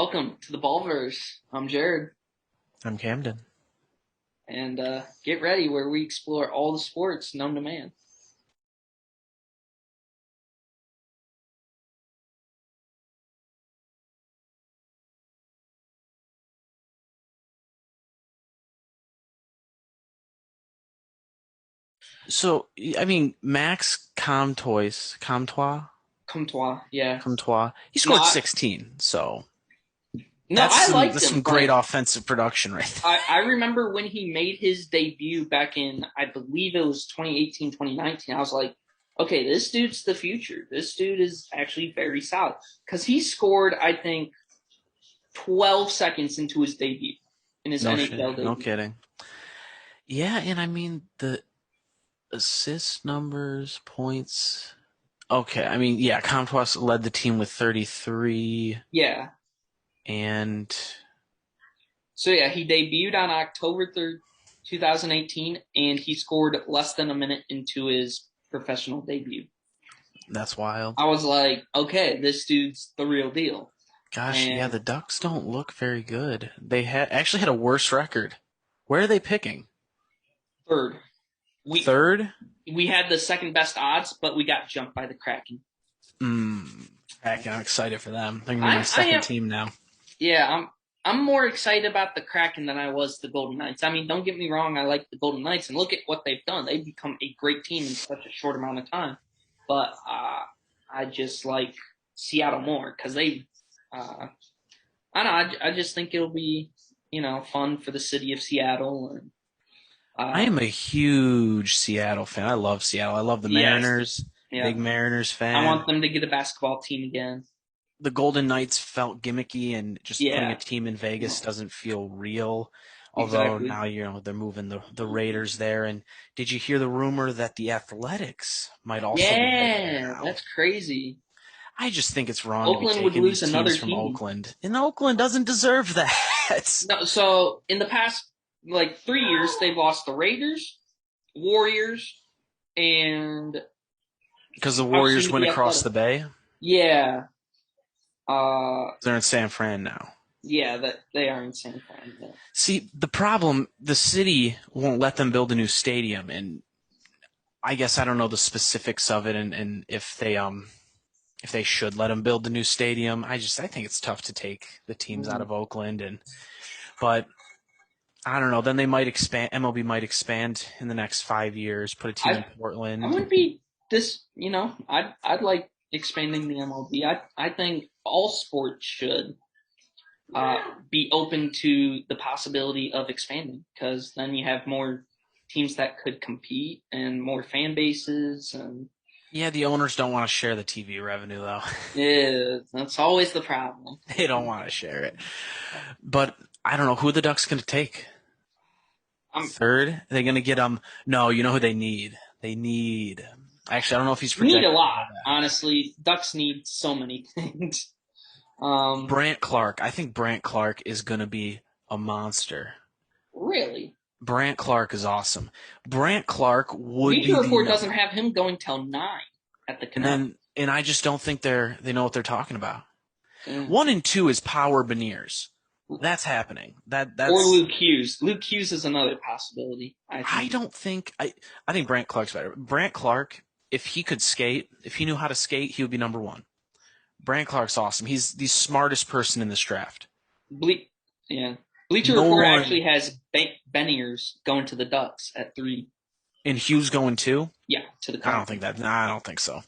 Welcome to the Ballverse. I'm Jared, I'm Camden. and get ready where we explore all the sports known to man. So, I mean, Max Comtois, yeah. Comtois, he No, scored 16. So no, that's I some liked that's him. some great offensive production right I remember when he made his debut back in, I believe it was 2018, 2019. I was like, okay, this dude's the future. This dude is actually very solid because he scored, I think, 12 seconds into his debut, in his there. No shit. NHL No debut. kidding. Yeah, and I mean the assist numbers, points. Okay, I mean, yeah, Comtois led the team with 33, Yeah. and So yeah, he debuted on October 3rd, 2018, and he scored less than a minute into his professional debut. that's wild. I was like, okay, this dude's the real deal. Gosh, yeah, And the Ducks don't look very good. They had a worse record. Where are they picking? third, we Third? we had the second best odds, but we got jumped by the Kraken. Heck, I'm excited for them. They're gonna be my I second am, team now. yeah, I'm more excited about the Kraken than I was the Golden Knights. I mean, don't get me wrong, I like the Golden Knights, and look at what they've done. They've become a great team in such a short amount of time. But I just like Seattle more because I don't know. I just think it'll be fun for the city of Seattle and I uh, am a huge Seattle fan. I love Seattle. I love the yes, Mariners. yeah. Big Mariners I fan. want them to get a basketball team again. The Golden Knights felt gimmicky, and just putting a Yeah, team in Vegas doesn't feel real. Although exactly. now they're moving the Raiders there. And did you hear the rumor that the Athletics might also be headed there Yeah, now? that's crazy. I just think it's wrong to be Oakland would taking lose these teams another from team. Oakland, and Oakland doesn't deserve that. No, so in the past like 3 years, they've lost the Raiders, Warriors, and Because the how soon Warriors to went be across athletic. the bay. Yeah, uh, They're in San Fran now. yeah, that they are in San Fran. Yeah. See, the problem, the city won't let them build a new stadium, and I guess I don't know the specifics of it, and if they should let them build the new stadium. I think it's tough to take the teams out Mm. of Oakland, but I don't know. Then they might expand. MLB might expand in the next 5 years. Put a team I in I Portland. wouldn't be this. I'd like expanding the MLB. I think all sports should be open to the possibility of expanding because then you have more teams that could compete and more fan bases and Yeah, the owners don't want to share the TV revenue though. yeah, that's always the problem. They don't want to share it. But I don't know who the Ducks going to take. I'm Third, are they going to get No, you know who they need. They need. Actually, I don't know if he's need a projected to lot, go that. honestly. Ducks need so many things. Brant Clark. I think Brant Clark is going to be a monster. Really, Brant Clark is awesome. Brant Clark would Bleacher be the Report doesn't number. have him going till 9 at the Canal. And I just don't think they know what they're talking about. Yeah. 1 and 2 is Power Beniers. That's happening. Or That's Luke Hughes. Luke Hughes is another possibility, I I think. don't think I think Brant Clark's better. Brant Clark, if he could skate, if he knew how to skate, he would be number one. Brant Clark's awesome. He's the smartest person in this draft. Ble- yeah. Bleacher No Report one actually has Beniers going to the Ducks at 3. and Hughes going too. Yeah, to the I don't think Kraken. that. Nah, I don't think so.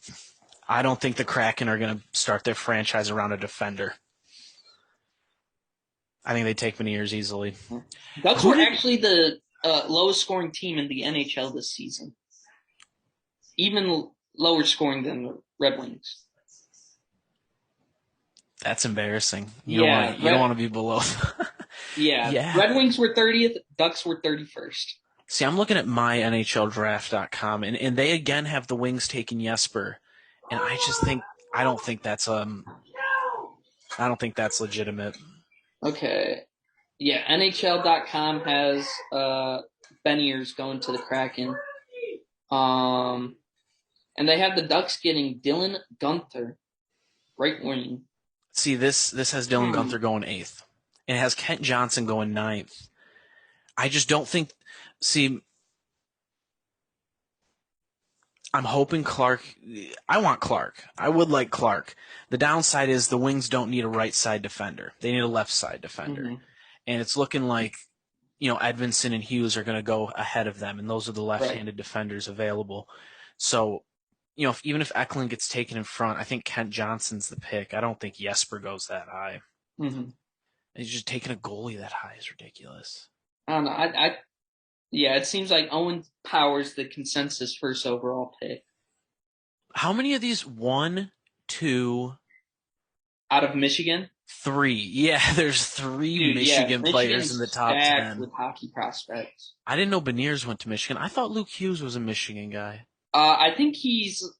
I don't think the Kraken are going to start their franchise around a defender. I think they take Beniers easily. Ducks Who were did? actually the lowest scoring team in the NHL this season, even lower scoring than the Red Wings. That's embarrassing. Yeah, You don't want to be below. Yeah. Red Wings were 30th, Ducks were 31st. See, I'm looking at mynhldraft.com, and they again have the Wings taking Jesper, and I don't think that's legitimate. Okay. Yeah, NHL.com has Beniers going to the Kraken. Um, and they have the Ducks getting Dylan Gunther, right wing. See, this has Dylan Hmm. Gunther going 8th. And it has Kent Johnson going 9th. I just don't think. See, I'm hoping Clark. I want Clark. I would like Clark. The downside is the Wings don't need a right side defender. They need a left side defender. Hmm. And it's looking like, Edvinson and Hughes are going to go ahead of them, and those are the Right. left-handed defenders available. So, even if Eklund gets taken in front, I think Kent Johnson's the pick. I don't think Jesper goes that high. Hmm. And just taking a goalie that high is ridiculous. I don't know. Yeah, it seems like Owen Power's the consensus first overall pick How many of these? One, two, out of Michigan. three. Yeah, there's three Dude, yeah, Michigan players in Michigan's the top stacked 10. with hockey prospects. I didn't know Beniers went to Michigan. I thought Luke Hughes was a Michigan guy. I think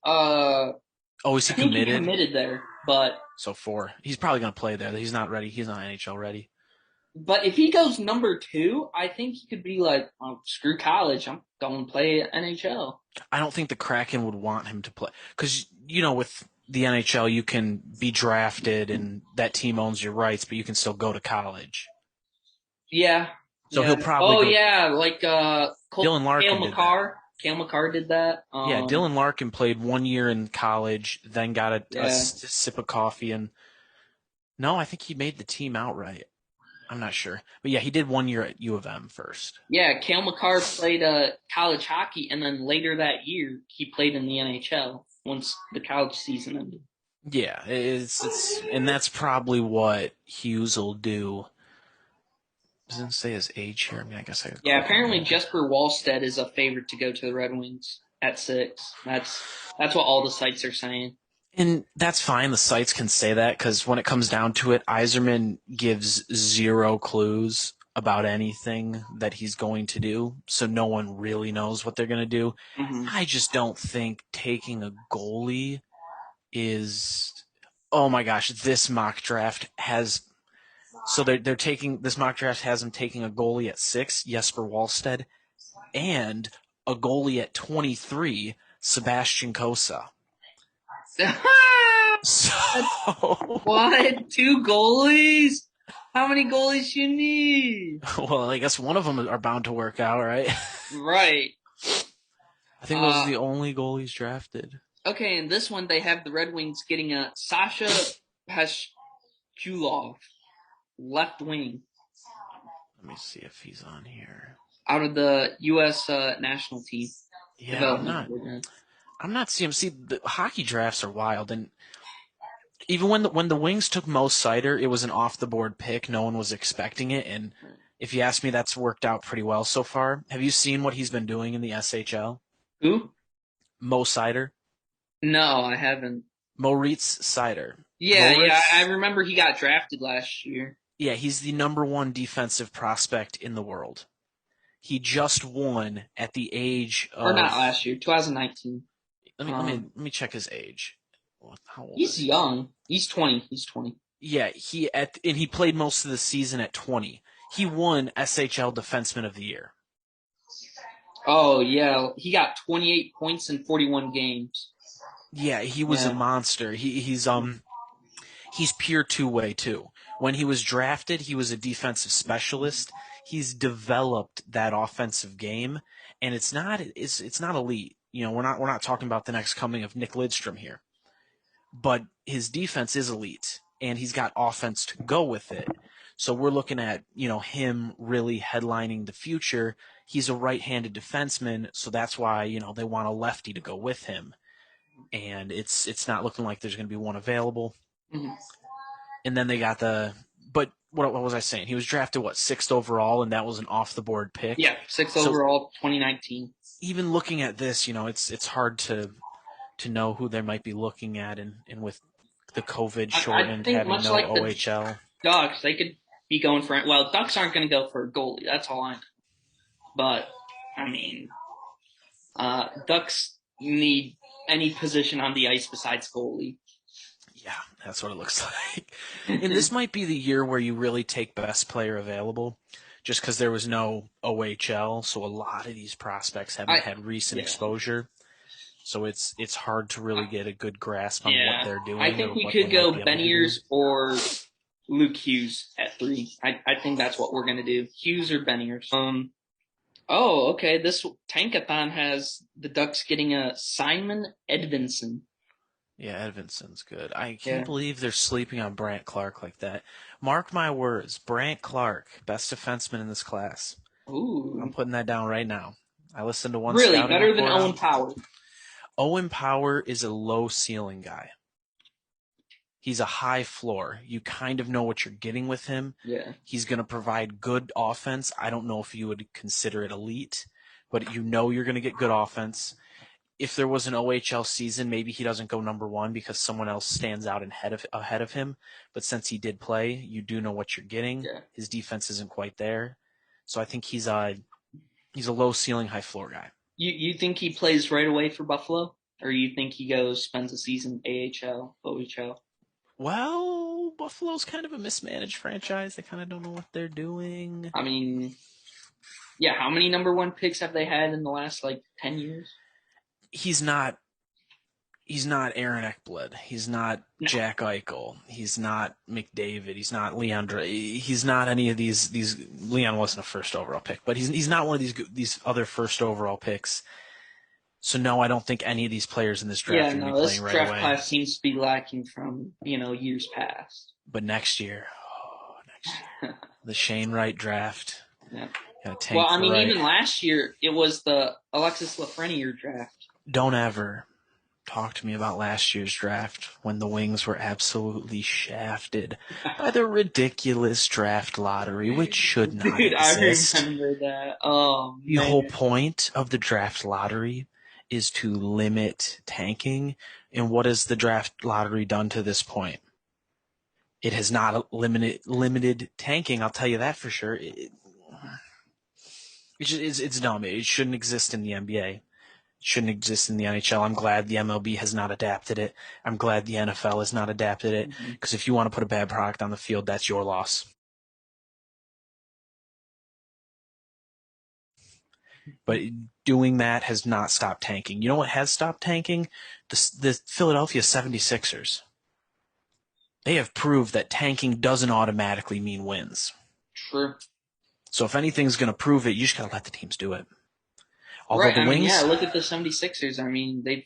Oh, is I he think he committed? committed there, but So 4. He's probably going to play there. He's not ready. He's not NHL ready. if he goes number 2, I think he could be like, oh, screw college, I'm going to play NHL. I don't think the Kraken would want him to play. Because, with the NHL, you can be drafted and that team owns your rights, but you can still go to college. Yeah, So he'll yeah. probably Oh go. yeah, like Dylan Cale Larkin did that. McCarr. Cale McCarr did that. Yeah, Dylan Larkin played 1 year in college, then got a Yeah. sip of coffee, and no, I think he made the team outright. I'm not sure, but yeah, he did 1 year at U of M first. Yeah, Cale McCarr played college hockey, and then later that year he played in the NHL once the college season ended. Yeah, it's and that's probably what Hughes will do. Doesn't say his age here. I mean, I guess I could Yeah, click on apparently that. Jesper Wallstedt is a favorite to go to the Red Wings at 6. That's what all the sites are saying. And that's fine. The sites can say that because when it comes down to it, Yzerman gives zero clues about anything that he's going to do, so no one really knows what they're going to do. Hmm. I just don't think taking a goalie is. Oh my gosh, this mock draft has. So they're taking this mock draft has him taking a goalie at 6, Jesper Wallstedt, and a goalie at 23, Sebastian Kosa. So What? 2 goalies? How many goalies you need? well, I guess one of them are bound to work out, right? Right. I think those are Uh, the only goalies drafted. okay, in this one they have the Red Wings getting a Sasha Pashkulov, left wing, Let me see if he's on here. out of the U.S. National team Yeah, development program. I'm not seeing. See, the hockey drafts are wild, and even when the Wings took Mo Seider, it was an off the board pick. No one was expecting it, and if you ask me, that's worked out pretty well so far. Have you seen what he's been doing in the SHL? Who? Mo Seider, No, I haven't. Moritz Seider. Yeah, yeah, I Moritz, remember he got drafted last year. yeah, he's the number one defensive prospect in the world. He just won at the age Or not of. last year, 2019. Let me check his age. How old He's is he? young. He's 20. He's 20. Yeah, he played most of the season at 20. He won SHL Defenseman of the Year. Oh, yeah. He got 28 points in 41 games. Yeah, he was a Yeah. monster. He's pure two-way too. When he was drafted, he was a defensive specialist. He's developed that offensive game, and it's not elite. We're not talking about the next coming of Nick Lidstrom here, but his defense is elite, and he's got offense to go with it. So we're looking at him really headlining the future. He's a right-handed defenseman, so that's why they want a lefty to go with him, and it's not looking like there's going to be one available. Mhm. And then they got but what was I saying? He was drafted, 6th overall, and that was an off-the-board pick. Yeah, 6th So overall, 2019. even looking at this, it's hard to know who they might be looking at, and with the COVID I shortened, think having much no like the OHL. Ducks, they could be going for it. Well, Ducks aren't going to go for a goalie. That's all I know. But, I mean, Ducks need any position on the ice besides goalie. Yeah, that's what it looks like. And this might be the year where you really take best player available, just because there was no OHL, so a lot of these prospects haven't had recent Yeah. exposure. so it's hard to really get a good grasp on what Yeah, they're I doing or think we what could might go be able to be doing. Beniers or Luke Hughes at 3. I think that's what we're gonna do. Hughes or Beniers. Oh, okay. This tankathon has the Ducks getting a Simon Edvinson. Yeah, Edvinson's good. I can't Yeah. believe they're sleeping on Brant Clark like that. Mark my words, Brant Clark, best defenseman in this class. I'm Ooh. putting that down right now. I listened to one Really scouting better than report Owen on Power. Owen Power is a low ceiling guy. He's a high floor. You kind of know what you're getting with him. Yeah. He's going to provide good offense. I don't know if you would consider it elite, but you know you're going to get good offense. If there was an OHL season, maybe he doesn't go number one because someone else stands out ahead of him. But since he did play, you do know what you're getting. Yeah. His defense isn't quite there, so I think he's a low ceiling, high floor guy. You think he plays right away for Buffalo, or you think he goes spends a season AHL, OHL? Well, Buffalo's kind of a mismanaged franchise. They kind of don't know what they're doing. I mean, yeah. How many number one picks have they had in the last 10 years? He's not Aaron Ekblad. He's not No. Jack Eichel. He's not McDavid. He's not Leon. He's not any of these. Leon wasn't a first overall pick, but he's not one of these other first overall picks. So no, I don't think any of these players in this draft Yeah, are going to no. be This playing right draft away. class seems to be lacking from years past. But next year, the Shane Wright draft. Yeah. Got to tank Well, I for mean, Wright. even last year it was the Alexis Lafreniere draft. Don't ever talk to me about last year's draft when the Wings were absolutely shafted by the ridiculous draft lottery, which should not Dude, exist. I remember that. Oh The man. whole point of the draft lottery is to limit tanking. And what has the draft lottery done to this point? It has not limited tanking. I'll tell you that for sure. It's dumb. It shouldn't exist in the NBA. It shouldn't exist in the NHL. I'm glad the MLB has not adapted it. I'm glad the NFL has not adapted it. Because if you want to put a bad product on the field, that's your loss. But doing that has not stopped tanking. You know what has stopped tanking? The Philadelphia 76ers. They have proved that tanking doesn't automatically mean wins. True. So if anything's going to prove it, you just got to let the teams do it. Although Right. the Wings, look at the 76ers. I mean, they've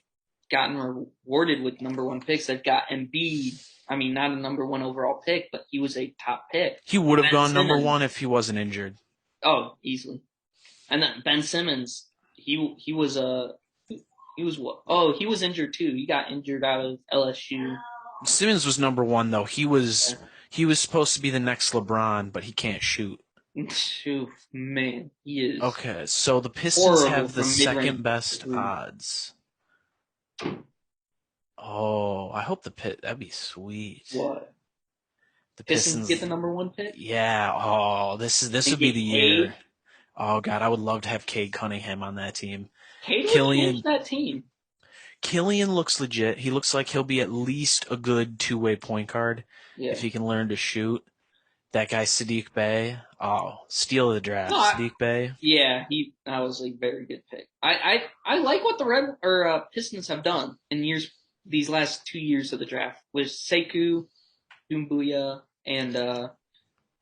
gotten rewarded with number one picks. They've got Embiid. I mean, not a number one overall pick, but he was a top pick. he would have Ben gone number Simmons. one if he wasn't injured. Oh, easily. And then Ben Simmons, he was what? Oh, he was injured too. He got injured out of LSU. Simmons was number one though. He was supposed to be the next LeBron, but he can't shoot. Phew, man, he is. Okay, so the Pistons Horrible have the from mid-range second best three. odds. Oh, I hope that'd be sweet. What? The Pistons get the number one pick? Yeah. Oh, this would be get the year. Cade? Oh God, I would love to have Cade Cunningham on that team. Cade would change that team. Killian looks legit. He looks like he'll be at least a good two-way point guard if he can learn to shoot. That guy Sadiq Bey, steal of the draft. No, Sadiq Bey. Yeah, that was a very good pick. I like what the Pistons have done in these last 2 years of the draft with Sekou, Doumbouya, and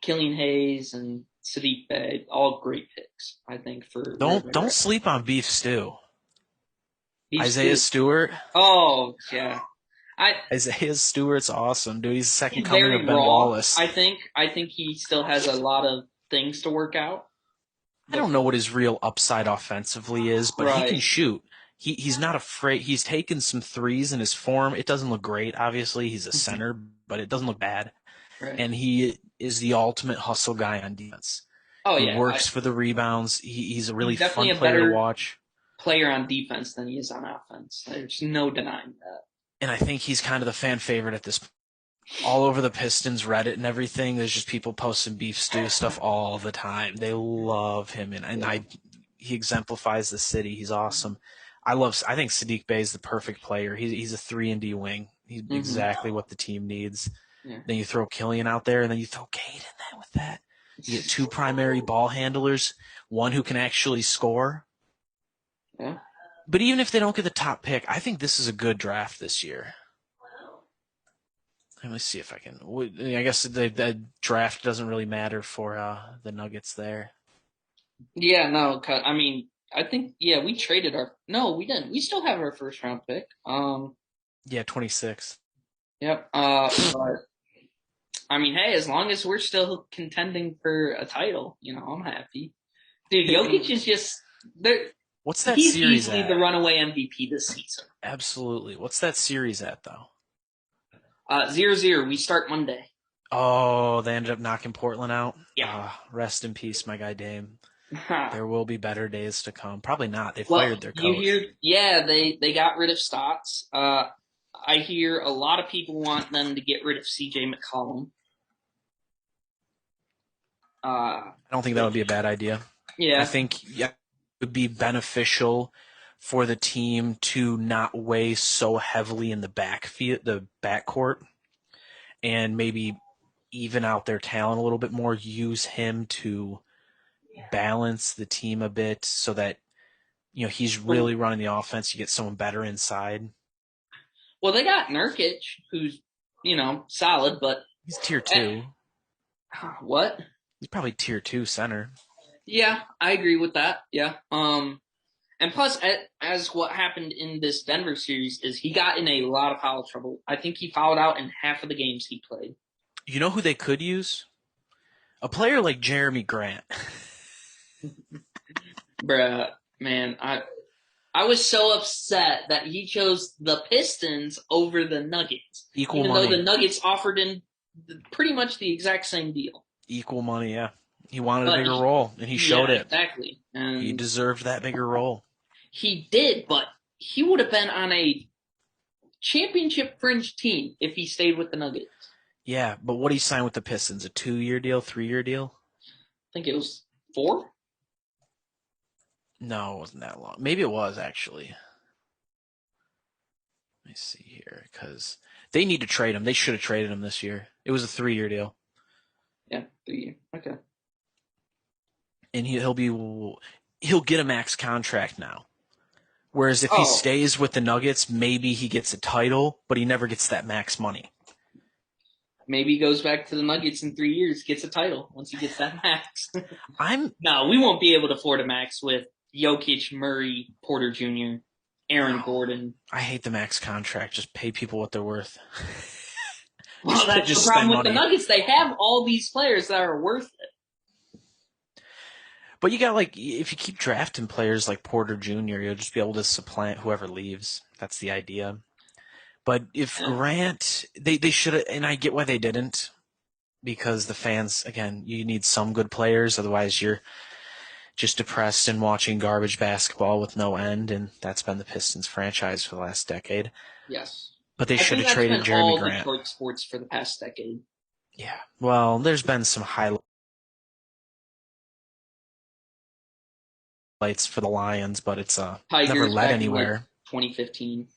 Killian Hayes and Sadiq Bey. All great picks, I think. Don't sleep on Beef Stew. Beef Isaiah Stewart. Oh yeah, Isaiah Stewart's awesome, dude. He's the second he's coming very of Ben raw. Wallace. I think he still has a lot of things to work out. I don't know what his real upside offensively is, but he can shoot. He's not afraid. He's taken some threes in his form. It doesn't look great. Obviously, he's a center, but it doesn't look bad. Right. And he is the ultimate hustle guy on defense. Oh he yeah, works for the rebounds. He's a really fun a player better to watch. Player on defense than he is on offense. There's no denying that. And I think he's kind of the fan favorite at this point. All over the Pistons Reddit and everything, there's just people posting Beef Stew stuff all the time. They love him, and he exemplifies the city. He's awesome. I think Sadiq Bey is the perfect player. He's a 3-and-D wing. He's exactly what the team needs. Yeah. Then you throw Killian out there, and then you throw Cade in there with that. You get two primary ball handlers, one who can actually score. Yeah. But even if they don't get the top pick, I think this is a good draft this year. Let me see if I can. I guess the draft doesn't really matter for the Nuggets there. Yeah, no, I mean, I think yeah, we traded our no, we didn't. We still have our first round pick. Yeah, 26. Yep. But I mean, hey, as long as we're still contending for a title, I'm happy. Dude, Jokic is just there. What's that He's series easily the at? runaway MVP this season. Absolutely. What's that series at though? 0-0. We start Monday. Oh, they ended up knocking Portland out. Yeah. Rest in peace, my guy Dame. There will be better days to come. Probably not. They Well, fired their you coach. hear? Yeah, they got rid of Stotts. I hear a lot of people want them to get rid of CJ McCollum. I don't think that would be a bad idea. I Yeah. think it would be beneficial for the team to not weigh so heavily in the backcourt, and maybe even out their talent a little bit more. Use him to balance the team a bit, so that he's really running the offense. You get someone better inside. Well, they got Nurkic, who's solid, but He's tier eh, 2. what? He's probably tier 2 center. Yeah, I agree with that. Yeah. And plus, as what happened in this Denver series is he got in a lot of foul trouble. I think he fouled out in half of the games he played. You know who they could use? A player like Jeremy Grant. Bruh, man, I was so upset that he chose the Pistons over the Nuggets, Equal even though money. the Nuggets offered him pretty much the exact same deal. Equal money, yeah. He wanted a But bigger role, and he yeah, showed it. exactly, He and deserved that bigger role. he did. But he would have been on a championship fringe team if he stayed with the Nuggets. Yeah, but what did he sign with the Pistons? A 2-year deal, 3-year deal? I think it was 4. No, it wasn't that long. Maybe it was, actually. Let me see here, because they need to trade him. They should have traded him this year. It was a 3-year deal. Yeah, 3 years. Okay. And he'll get a max contract now. Whereas if he Oh, stays with the Nuggets, maybe he gets a title, but he never gets that max money. maybe he goes back to the Nuggets in 3 years, gets a title once he gets that max. I'm No, we won't be able to afford a max with Jokic, Murray, Porter Jr., Aaron no, Gordon. I hate the max contract. Just pay people what they're worth. Well, that's the just problem spend with the money. Nuggets. They have all these players that are worth it. But you got if you keep drafting players like Porter Jr., you'll just be able to supplant whoever leaves. That's the idea. But if Yeah. Grant, they should have, and I get why they didn't, because the fans, again, you need some good players, otherwise you're just depressed and watching garbage basketball with no end, and that's been the Pistons franchise for the last decade. Yes. But they I should think have that's traded been Jeremy all Grant. Detroit sports for the past decade. Yeah. Well, there's been some highlights for the Lions, but it's never Tigers led back in like anywhere. 2015.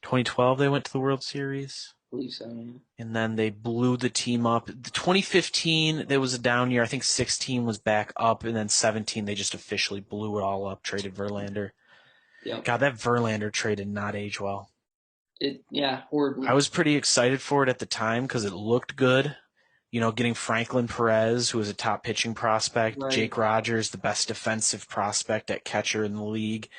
2012 they went to the World Series. I believe so, yeah. And then they blew the team up. 2015, there was a down year. I think 16 was back up, and then 17 they just officially blew it all up. Traded Verlander. Yep. God, that Verlander trade did not age well. Yeah, horribly. I was pretty excited for it at the time because it looked good. Getting Franklin Perez, who was a top pitching prospect, Right. Jake Rogers, the best defensive prospect at catcher in the league,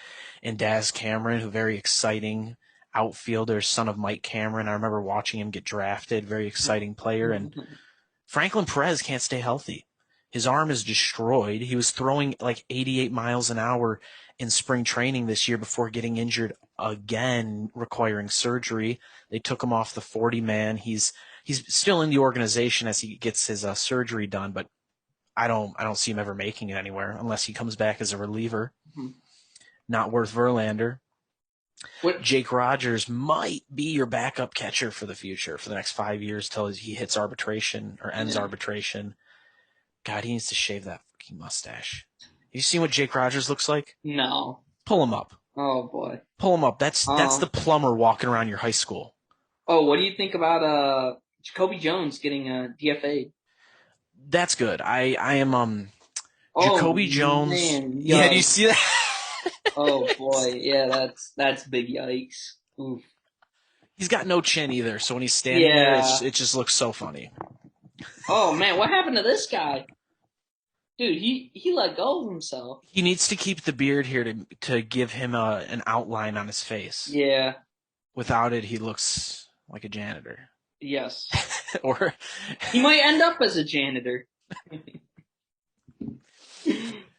and Daz Cameron, who very exciting outfielder, son of Mike Cameron. I remember watching him get drafted, very exciting player. And Franklin Perez can't stay healthy. His arm is destroyed. He was throwing like 88 miles an hour in spring training this year before getting injured again, requiring surgery. They took him off the 40-man. He's still in the organization as he gets his surgery done, but I don't see him ever making it anywhere unless he comes back as a reliever. Not worth Verlander. What? Jake Rogers might be your backup catcher for the future, for the next 5 years till he hits arbitration or ends arbitration. God, he needs to shave that fucking mustache. You seen what Jake Rogers looks like? No. Pull him up. Oh boy. Pull him up. That's the plumber walking around your high school. Oh, what do you think about Jacoby Jones getting DFA'd? That's good. I am Oh Jacoby Jones. man, Yeah, do you yikes. see that? Oh boy, yeah, that's big yikes. Oof. He's got no chin either, so when he's standing there, Yeah. it just looks so funny. Oh man, what happened to this guy? Dude, he let go of himself. He needs to keep the beard here to give him an outline on his face. Yeah. Without it, he looks like a janitor. Yes. Or He might end up as a janitor.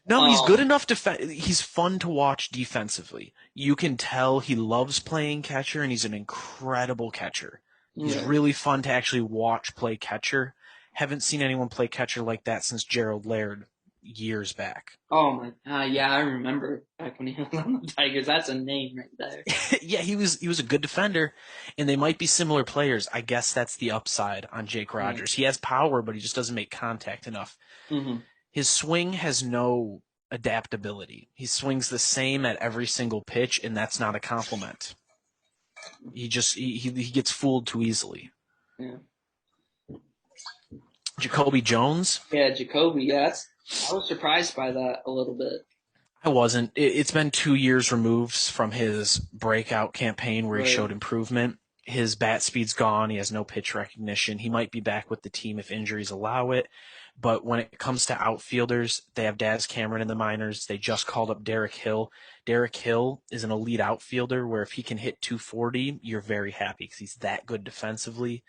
no, he's good Um. enough he's fun to watch defensively. You can tell he loves playing catcher, and he's an incredible catcher. He's Right. really fun to actually watch play catcher. Haven't seen anyone play catcher like that since Gerald Laird years back. Oh my. Yeah, I remember back when he was on the Tigers. That's a name right there. Yeah, he was a good defender, and they might be similar players. I guess that's the upside on Jake Right. Rogers. He has power, but he just doesn't make contact enough. Mm-hmm. His swing has no adaptability. He swings the same at every single pitch, and that's not a compliment. He gets fooled too easily. Yeah. Jacoby Jones, Yeah, Jacoby. Yeah, I was surprised by that a little bit. I wasn't. It's been 2 years removed from his breakout campaign where he Right. showed improvement. His bat speed's gone. He has no pitch recognition. He might be back with the team if injuries allow it. But when it comes to outfielders, they have Daz Cameron in the minors. They just called up Derek Hill. Derek Hill is an elite outfielder where if he can hit 240, you're very happy because he's that good defensively.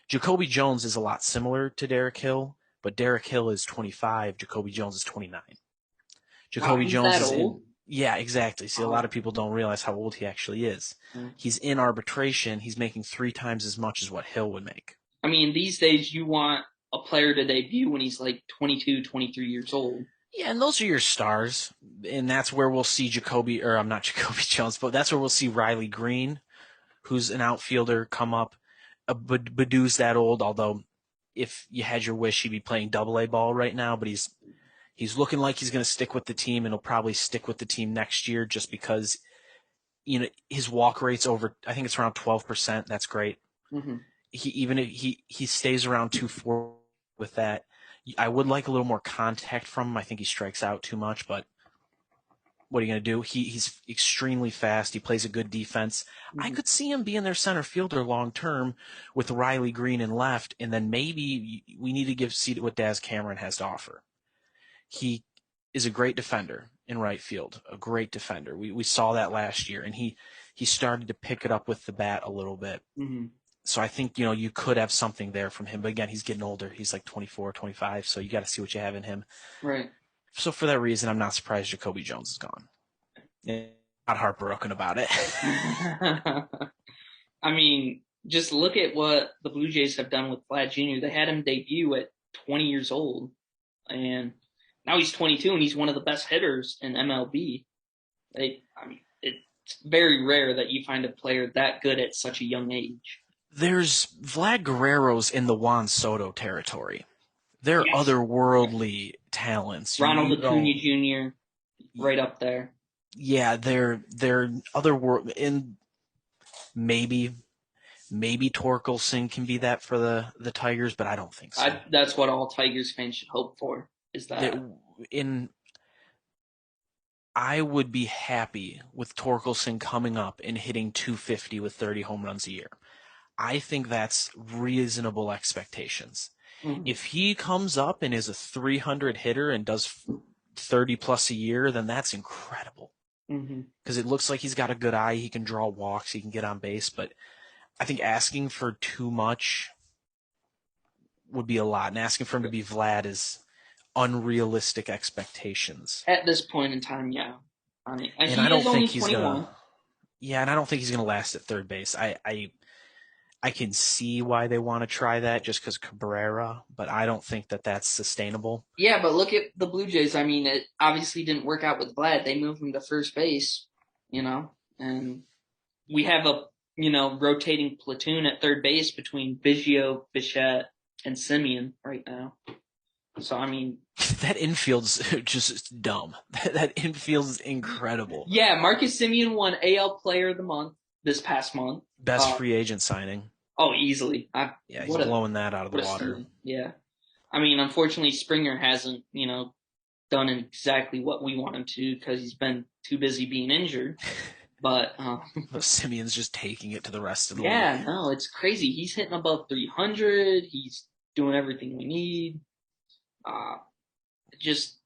Jacoby Jones is a lot similar to Derek Hill, but Derek Hill is 25. Jacoby Jones is 29. Wow, Jacoby he's Jones that is in. old? Yeah, exactly. See, a lot Oh. of people don't realize how old he actually is. Yeah. He's in arbitration. He's making 3 times as much as what Hill would make. I mean, these days you want a player to debut when he's like 22, 23 years old. Yeah, and those are your stars, and that's where we'll see Jacoby, or I'm not Jacoby Jones, but that's where we'll see Riley Green, who's an outfielder, come up. Badou's that old, although if you had your wish, he'd be playing Double A ball right now. But he's looking like he's going to stick with the team, and he'll probably stick with the team next year just because his walk rate's over. I think it's around 12%. That's great. Mm-hmm. Even if he stays around 240 with that. I would like a little more contact from him. I think he strikes out too much, but what are you going to do? He's extremely fast. He plays a good defense. I Mm-hmm. could see him being their center fielder long term with Riley Green in left, and then maybe we need to see what Daz Cameron has to offer. He is a great defender in right field, a great defender. We saw that last year, and he started to pick it up with the bat a little bit. Mm-hmm. So I think, you could have something there from him. But again, he's getting older. He's like 24, 25, so you got to see what you have in him. Right. So for that reason, I'm not surprised Jacoby Jones is gone. Not heartbroken about it. I mean, just look at what the Blue Jays have done with Vlad Jr. They had him debut at 20 years old, and now he's 22, and he's one of the best hitters in MLB. I mean, it's very rare that you find a player that good at such a young age. There's Vlad Guerrero's in the Juan Soto territory. They're Yes. otherworldly talents. Ronald You Acuna don't, Jr. right up there. yeah, they're otherworld. In maybe Torkelson can be that for the Tigers, but I don't think so. That's what all Tigers fans should hope for. Is that In I would be happy with Torkelson coming up and hitting 250 with 30 home runs a year. I think that's reasonable expectations. mm-hmm. If he comes up and is a 300 hitter and does 30 plus a year, then that's incredible. Mm-hmm. Because it looks like he's got a good eye. He can draw walks. He can get on base. But I think asking for too much would be a lot. And asking for him to be Vlad is unrealistic expectations. At this point in time, yeah. I mean, And he I don't is only think he's 21. gonna. Yeah, and I don't think he's gonna last at third base. I can see why they want to try that just because Cabrera, but I don't think that that's sustainable. Yeah, but look at the Blue Jays. I mean, it obviously didn't work out with Vlad. They moved him to first base, and we have a rotating platoon at third base between Biggio, Bichette, and Simeon right now. So I mean, that infield's just dumb. That infield is incredible. Yeah, Marcus Simeon won AL Player of the Month this past month. Best free agent signing. Oh, easily. Yeah, he's blowing that out of the water. Yeah. I mean, unfortunately, Springer hasn't, done exactly what we want him to because he's been too busy being injured. But Simeon's just taking it to the rest of the yeah, league. no, it's crazy. He's hitting above 300. He's doing everything we need. Uh, just,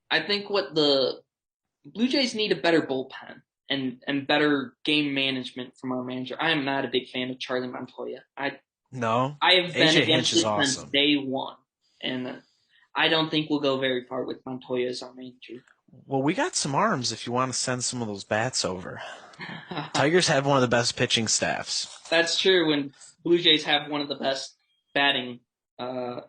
I think what the Blue Jays need a better bullpen and better game management from our manager. I am not a big fan of Charlie Montoya. No, I have been AJ Hinch against is it since awesome. day one, and I don't think we'll go very far with Montoya as our manager. Well, we got some arms if you want to send some of those bats over. Tigers have one of the best pitching staffs. That's true. When Blue Jays have one of the best batting uh,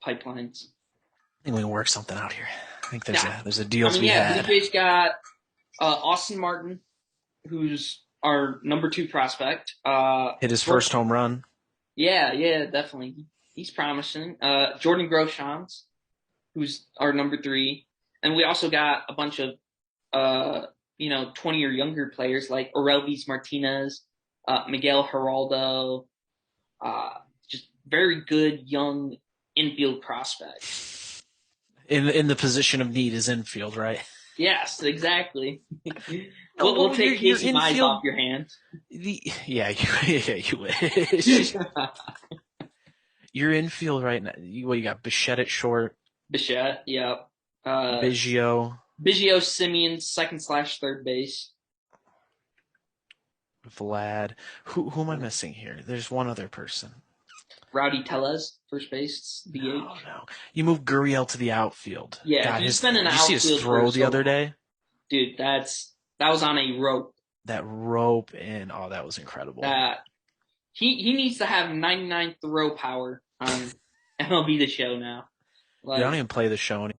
pipelines. I think we can work something out here. I think Yeah, there's a deal I to mean, be yeah, Blue had. Jays got Austin Martin, who's our number 2 prospect. Hit his first home run. Yeah, yeah, definitely. He's promising. Jordan Groshans, who's our number 3, and we also got a bunch of 20 or younger players like Orelvis Martinez, Miguel Geraldo, uh, just very good young infield prospects. In the position of need is infield, right? Yes, exactly. Oh, We'll well, take your Casey Mize off infield. your hands. You wish. Your infield right now. You got Bichette at short, Bichette, yep. Uh, Biggio, Biggio Simeon, second/third base. Vlad. Who am I missing here? There's one other person. Rowdy Tellez, first base, No, DH. no. You moved Gurriel to the outfield. Yeah, God, he's his. been in Did the you see his outfield for throw the so other long. day? Dude, that was on a rope. That rope and oh, that was incredible. That he needs to have 99 throw power on MLB The Show now. Dude, I don't Like, even play the show anymore.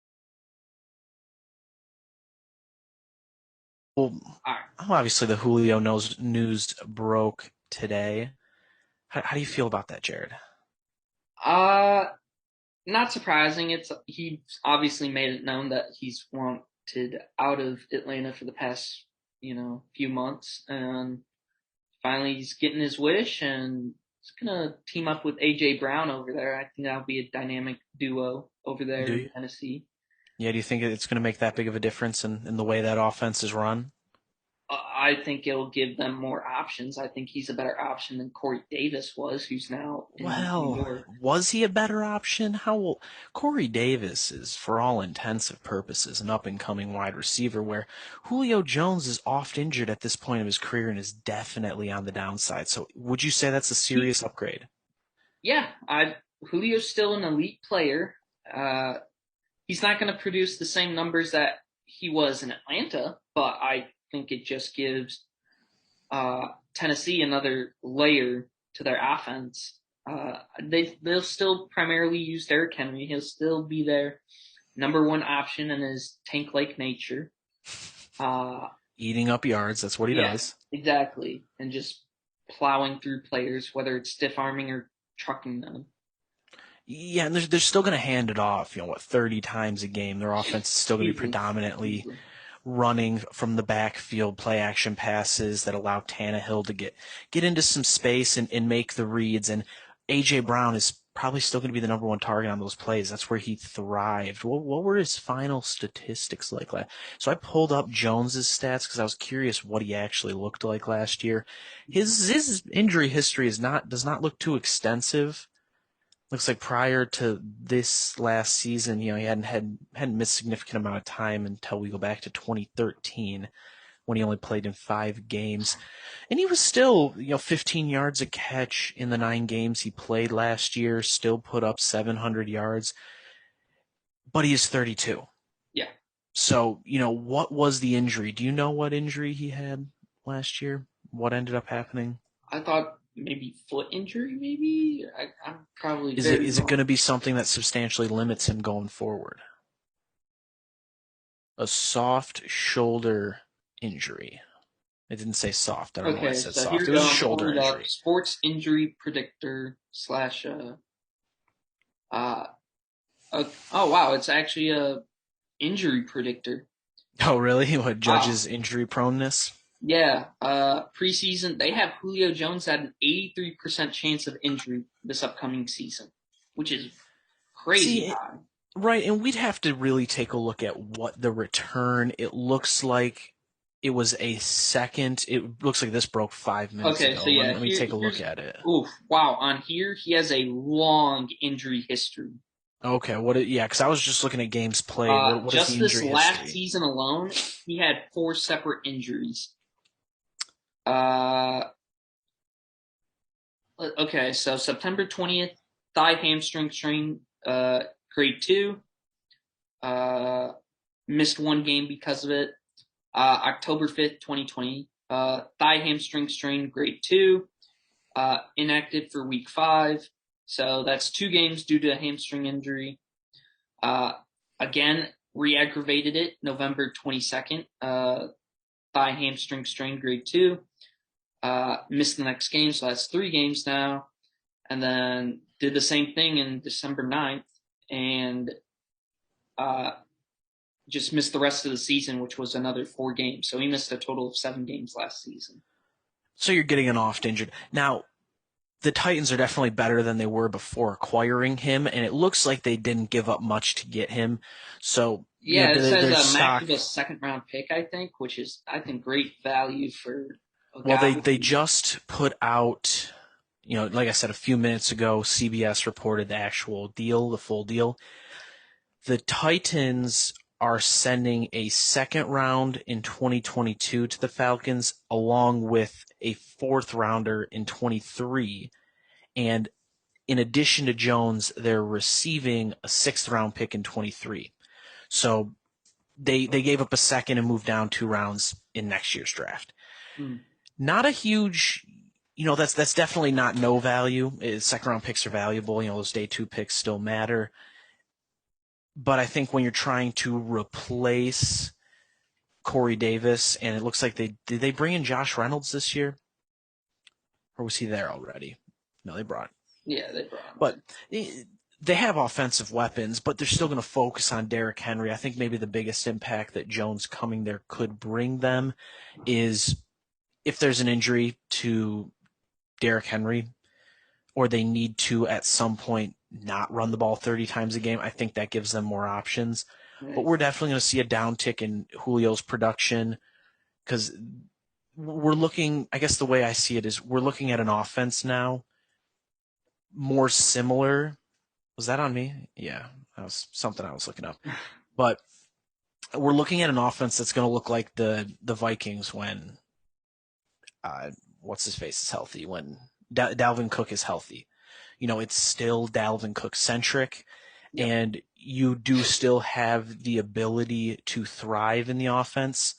Well, all right. obviously the Julio news broke today. How do you feel about that, Jared? Uh, Not surprising. He's obviously made it known that he's wanted out of Atlanta for the past, few months, and finally he's getting his wish, and he's gonna team up with AJ Brown over there. I think that'll be a dynamic duo over there Do in you? Tennessee. Yeah, do you think it's going to make that big of a difference in the way that offense is run? I think it'll give them more options. I think he's a better option than Corey Davis was, who's now in New Well, York. was he a better option? Corey Davis is, for all intents and purposes, an up-and-coming wide receiver where Julio Jones is oft injured at this point of his career and is definitely on the downside. So would you say that's a He, serious upgrade? yeah, Julio's still an elite player. Uh, he's not going to produce the same numbers that he was in Atlanta, but I think it just gives Tennessee another layer to their offense. They'll still primarily use Derrick Henry. He'll still be their number 1 option in his tank like nature. Eating up yards, that's what he Yeah, does. exactly, and just plowing through players, whether it's stiff arming or trucking them. Yeah, and they're still going to hand it off, 30 times a game. Their offense is still going to be Easily, predominantly easily. running from the backfield, play action passes that allow Tannehill to get into some space and make the reads. And AJ Brown is probably still going to be the number 1 target on those plays. That's where he thrived. What were his final statistics like last? So I pulled up Jones's stats because I was curious what he actually looked like last year. His injury history does not look too extensive. Looks like prior to this last season, he hadn't missed a significant amount of time until we go back to 2013 when he only played in 5 games. And he was still, 15 yards a catch in the 9 games he played last year, still put up 700 yards, but he is 32. Yeah, So, what was the injury? Do you know what injury he had last year? What ended up happening? I thought maybe foot injury. Maybe I'm probably Is it very is it going wrong. to be something that substantially limits him going forward? A soft shoulder injury. It didn't say soft. I don't know why I Okay, said so here soft. we It was go. a I'm shoulder pulling it up. injury. Sports injury predictor slash uh, oh wow, it's actually a injury predictor. Oh, really? What Wow. judges injury proneness? Yeah. Preseason they have Julio Jones at an 83% chance of injury this upcoming season, which is crazy See, high. Right, and we'd have to really take a look at what the return. It looks like it was a second. It looks like this broke 5 minutes Okay, so ago. yeah, Let me take a look here's at it. oof, wow. On here, he has a long injury history. Okay, yeah, because I was just looking at games played. What is Just the this injury last history? season alone, he had four separate injuries. Uh, okay, so September 20th, thigh hamstring strain, grade two. Uh, Missed one game because of it. October 5th, 2020, thigh hamstring strain, grade two. Inactive for week five. So that's two games due to a hamstring injury. Uh, Again, re-aggravated it November 22nd, thigh hamstring strain, grade two. Missed the next game, so that's three games now. And then did the same thing in December 9th and uh, just missed the rest of the season, which was another four games. So he missed a total of 7 games last season. So you're getting an oft injured. Now, the Titans are definitely better than they were before acquiring him, and it looks like they didn't give up much to get him. So, Yeah, it says their a max stock. of a second round pick, I think, which is I think great value for a Well, guy they who, just put out, like I said a few minutes ago, CBS reported the actual deal, the full deal. The Titans are sending a second round in 2022 to the Falcons, along with a fourth rounder in 23. And in addition to Jones, they're receiving a sixth round pick in 23. So they gave up a second and moved down 2 rounds in next year's draft. hmm, Not a huge, that's definitely not no value. Second round picks are valuable. Those day two picks still matter. But I think when you're trying to replace Corey Davis, and it looks like did they bring in Josh Reynolds this year, or was he there already? No, they brought. yeah, they brought him But in. they have offensive weapons, but they're still going to focus on Derrick Henry. I think maybe the biggest impact that Jones coming there could bring them is if there's an injury to Derrick Henry, or they need to at some point not run the ball 30 times a game. I think that gives them more options. But Right. we're definitely going to see a downtick in Julio's production because we're looking, I guess the way I see it is we're looking at an offense now more similar. Was that on me? Yeah, that was something I was looking up. But we're looking at an offense that's going to look like the Vikings when what's his face is healthy, when Dalvin Cook is healthy. It's still Dalvin Cook centric, Yep. and you do still have the ability to thrive in the offense,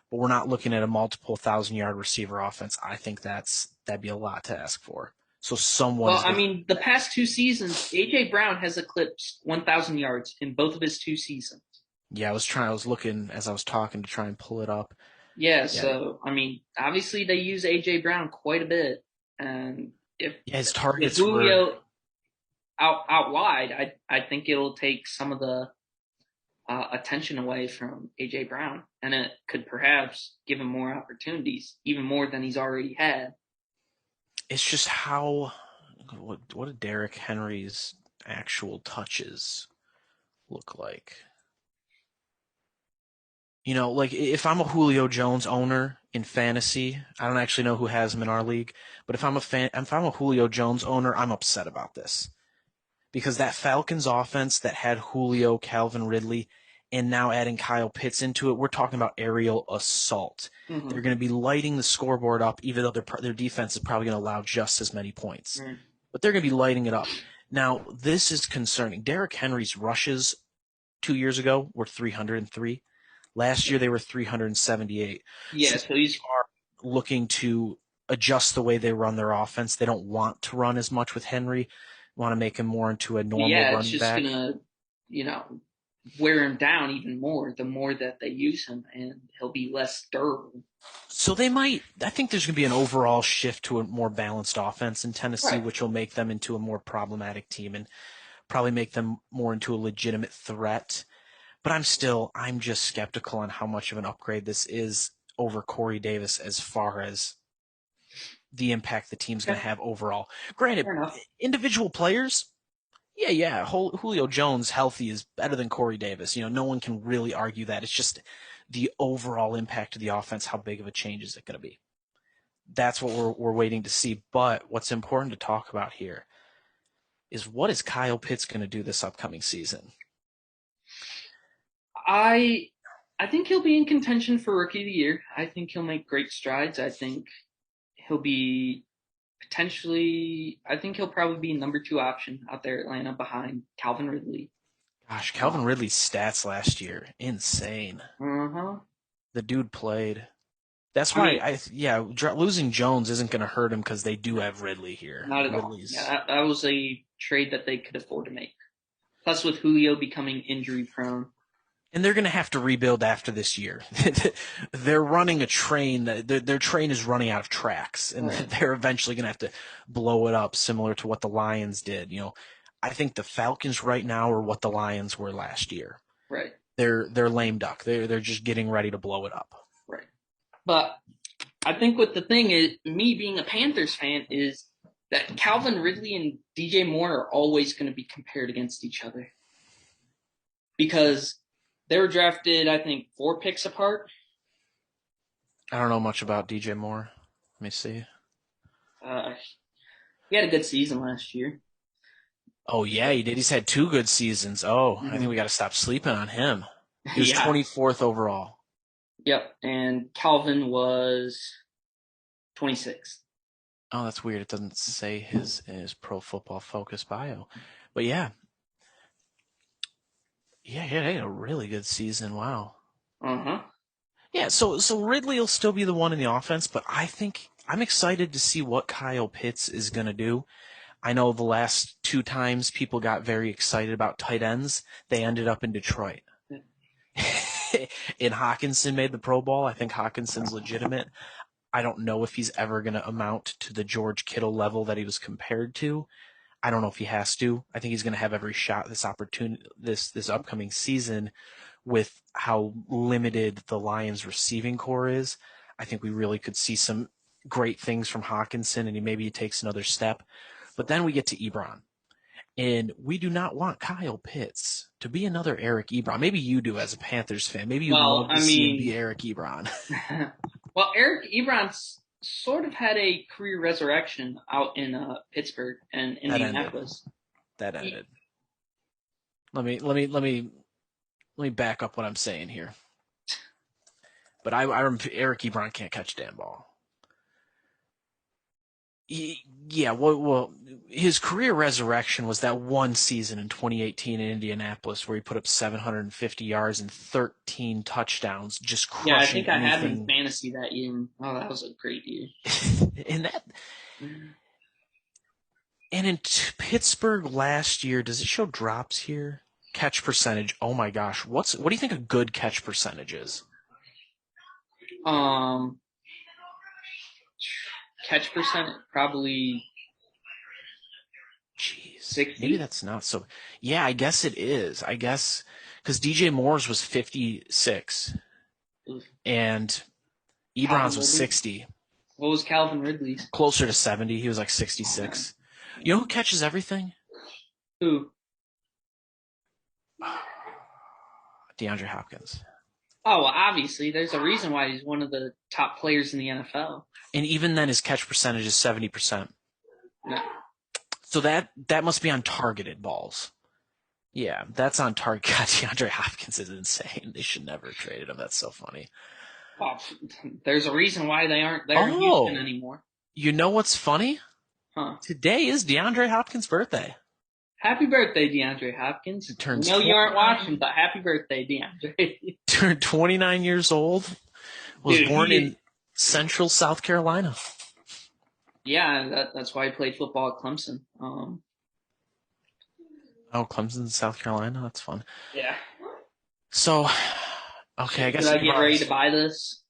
but we're not looking at a multiple 1,000-yard receiver offense. I think that'd be a lot to ask for. So someone Well, is I going to. mean, the past two seasons, AJ Brown has eclipsed 1,000 yards in both of his two seasons. Yeah, I was looking as I was talking to try and pull it up. Yeah, Yeah, so I mean, obviously they use AJ Brown quite a bit, and if yeah, his with targets were. Julio out wide, I think it'll take some of the attention away from AJ Brown, and it could perhaps give him more opportunities, even more than he's already had. It's just how. What did Derrick Henry's actual touches look like? Like if I'm a Julio Jones owner in fantasy, I don't actually know who has him in our league, but if I'm a Julio Jones owner, I'm upset about this because that Falcons offense that had Julio, Calvin Ridley, and now adding Kyle Pitts into it, we're talking about aerial assault. They're Mm-hmm. going to be lighting the scoreboard up, even though their defense is probably going to allow just as many points, Mm. but they're going to be lighting it up. Now, this is concerning. Derrick Henry's rushes 2 years ago were 303. Last year they were 378. Yeah, So so he's they are looking to adjust the way they run their offense. They don't want to run as much with Henry. Want to make him more into a normal yeah, it's running just back. gonna wear him down even more the more that they use him, and he'll be less durable. So they might. I think there's going to be an overall shift to a more balanced offense in Tennessee, Right. which will make them into a more problematic team and probably make them more into a legitimate threat. But I'm just skeptical on how much of an upgrade this is over Corey Davis as far as the impact the team's going Okay, to have overall. Granted, fair enough. individual players, Yeah. Julio Jones healthy is better than Corey Davis. No one can really argue that. It's just the overall impact of the offense. How big of a change is it going to be? That's what we're waiting to see. But what's important to talk about here is what is Kyle Pitts going to do this upcoming season? I I think he'll be in contention for rookie of the year. I think he'll make great strides. I think he'll be potentially. I think he'll probably be number two option out there at Atlanta behind Calvin Ridley. Gosh, Uh Calvin Ridley's stats last year, insane. huh. The dude played. That's I why mean, losing Jones isn't going to hurt him because they do have Ridley here. not at all. Yeah, Ridley's, that was a trade that they could afford to make. Plus, with Julio becoming injury prone. and they're going to have to rebuild after this year. They're running a train that their train is running out of tracks, and Right. they're eventually going to have to blow it up, similar to what the Lions did. I think the Falcons right now are what the Lions were last year. Right. They're lame duck. They're just getting ready to blow it up. Right. But I think what the thing is, me being a Panthers fan, is that Calvin Ridley and DJ Moore are always going to be compared against each other because they were drafted, I think, 4 picks apart. I don't know much about DJ Moore. Let me see. Uh, he had a good season last year. Oh yeah, he did. He's had 2 good seasons. Oh, I think Mm-hmm. we got to stop sleeping on him. He was Yeah. 24th overall. Yep. And Calvin was 26th. Oh, that's weird. It doesn't say his Pro Football Focus bio, but yeah, he had a really good season. Wow. Uh huh. Yeah, so Ridley will still be the one in the offense, but I think I'm excited to see what Kyle Pitts is gonna do. I know the last 2 times people got very excited about tight ends, they ended up in Detroit. And Hawkinson made the Pro Bowl. I think Hawkinson's legitimate. I don't know if he's ever going to amount to the George Kittle level that he was compared to. I don't know if he has to. I think he's going to have every shot this opportunity this upcoming season with how limited the Lions receiving core is. I think we really could see some great things from Hawkinson, and maybe he takes another step. But then we get to Ebron. And we do not want Kyle Pitts to be another Eric Ebron. Maybe you do as a Panthers fan. Maybe you'd Well, love to I see him be mean, Eric Ebron. well, Eric Ebron's sort of had a career resurrection out in Pittsburgh and That ended. Indianapolis. That He, ended. Let me back up what I'm saying here. But I remember Eric Ebron can't catch a damn ball. Yeah, well, his career resurrection was that one season in 2018 in Indianapolis where he put up 750 yards and 13 touchdowns, just yeah, I crushing think I had him in anything. fantasy that year. Oh, that was a great year. and that and in Pittsburgh last year, does it show drops here? Catch percentage. Oh my gosh, what do you think a good catch percentage is? Um, catch percent probably Jeez, maybe 60. that's not so. Yeah, I guess it is. I guess because DJ Moore's was 56 and Ebron's Calvin was Ridley. 60, What was Calvin Ridley's? closer to 70. He was like 66. You know who catches everything? Who? DeAndre Hopkins. Oh, well, obviously, there's a reason why he's one of the top players in the NFL. And even then, his catch percentage is 70%. No. So that must be on targeted balls. Yeah, that's on target. God, DeAndre Hopkins is insane. They should never have traded him. That's so funny. Well, there's a reason why they aren't there in Houston Oh, anymore. you know what's funny? Huh. Today is DeAndre Hopkins' birthday. Happy birthday, DeAndre Hopkins. He turns No, you aren't 29. watching, but happy birthday, DeAndre. Turned 29 years old. Was Dude, born in Central South Carolina. yeah, that's why he played football at Clemson. Oh, Clemson, South Carolina. That's fun. Yeah. So, okay, I Should guess I get ready to buy this?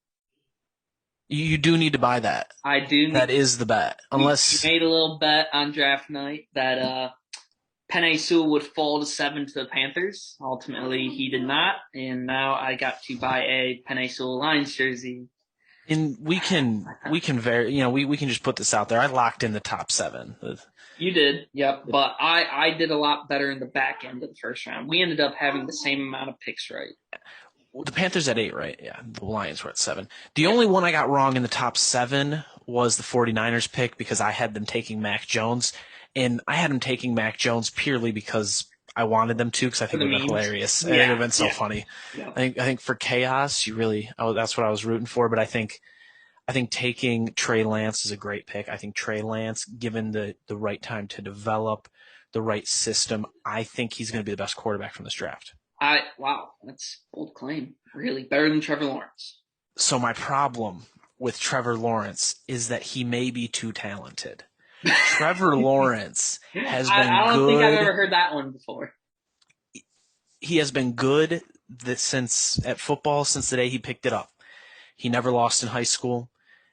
you do need to buy that. I do. That is the bet. We Unless made a little bet on draft night that Penei Sewell would fall to 7 to the Panthers. Ultimately, he did not, and now I got to buy a Penei Sewell Lions jersey. And we can just put this out there. I locked in the top seven. You did, yep. But I did a lot better in the back end of the first round. We ended up having the same amount of picks right. The Panthers at 8, right? Yeah. The Lions were at 7. The Yeah, only one I got wrong in the top 7 was the 49ers pick because I had them taking Mac Jones. And I had them taking Mac Jones purely because I wanted them to because I for think the it would have been memes. hilarious. I think it would have Yeah, been so yeah, funny. yeah. I think for chaos, that's what I was rooting for. But I think taking Trey Lance is a great pick. I think Trey Lance, given the right time to develop the right system, I think he's going to be the best quarterback from this draft. Wow, that's bold claim. Really better than Trevor Lawrence. So my problem with Trevor Lawrence is that he may be too talented. Trevor Lawrence has been I don't think I've good. ever heard that one before. He has been good since at football since the day he picked it up. He never lost in high school.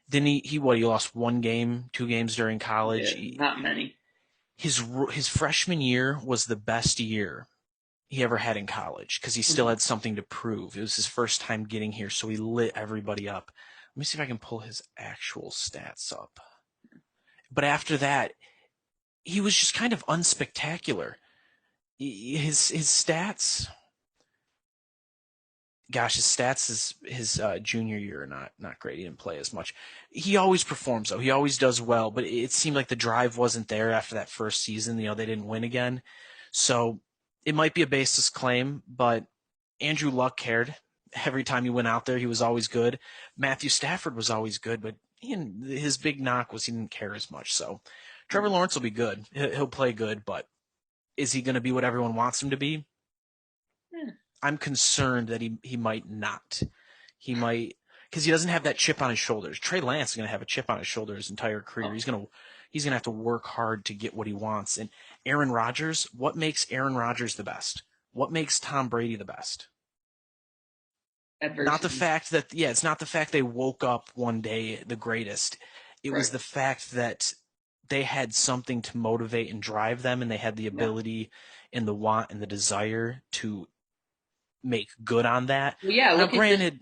Then he lost one game, 2 games during college. Yeah, not many. His freshman year was the best year he ever had in college because he still had something to prove. It was his first time getting here, so he lit everybody up. Let me see if I can pull his actual stats up. But after that, he was just kind of unspectacular. His stats, gosh, his stats is his junior year are not great. He didn't play as much. He always performs though. He always does well. But it seemed like the drive wasn't there after that first season. They didn't win again, so it might be a baseless claim. But Andrew Luck cared. Every time he went out there, he was always good. Matthew Stafford was always good, but his big knock was he didn't care as much. So Trevor Lawrence will be good. He'll play good, but is he going to be what everyone wants him to be? Yeah. I'm concerned that he might not. He might because he doesn't have that chip on his shoulders. Trey Lance is going to have a chip on his shoulder his entire career. Oh, He's gonna have to work hard to get what he wants. And Aaron Rodgers, what makes Aaron Rodgers the best? What makes Tom Brady the best? Not the adversity. fact that it's not the fact they woke up one day the greatest. It Right. was the fact that they had something to motivate and drive them, and they had the Yeah. ability and the want and the desire to make good on that. Well, yeah. Now, Look at this granted,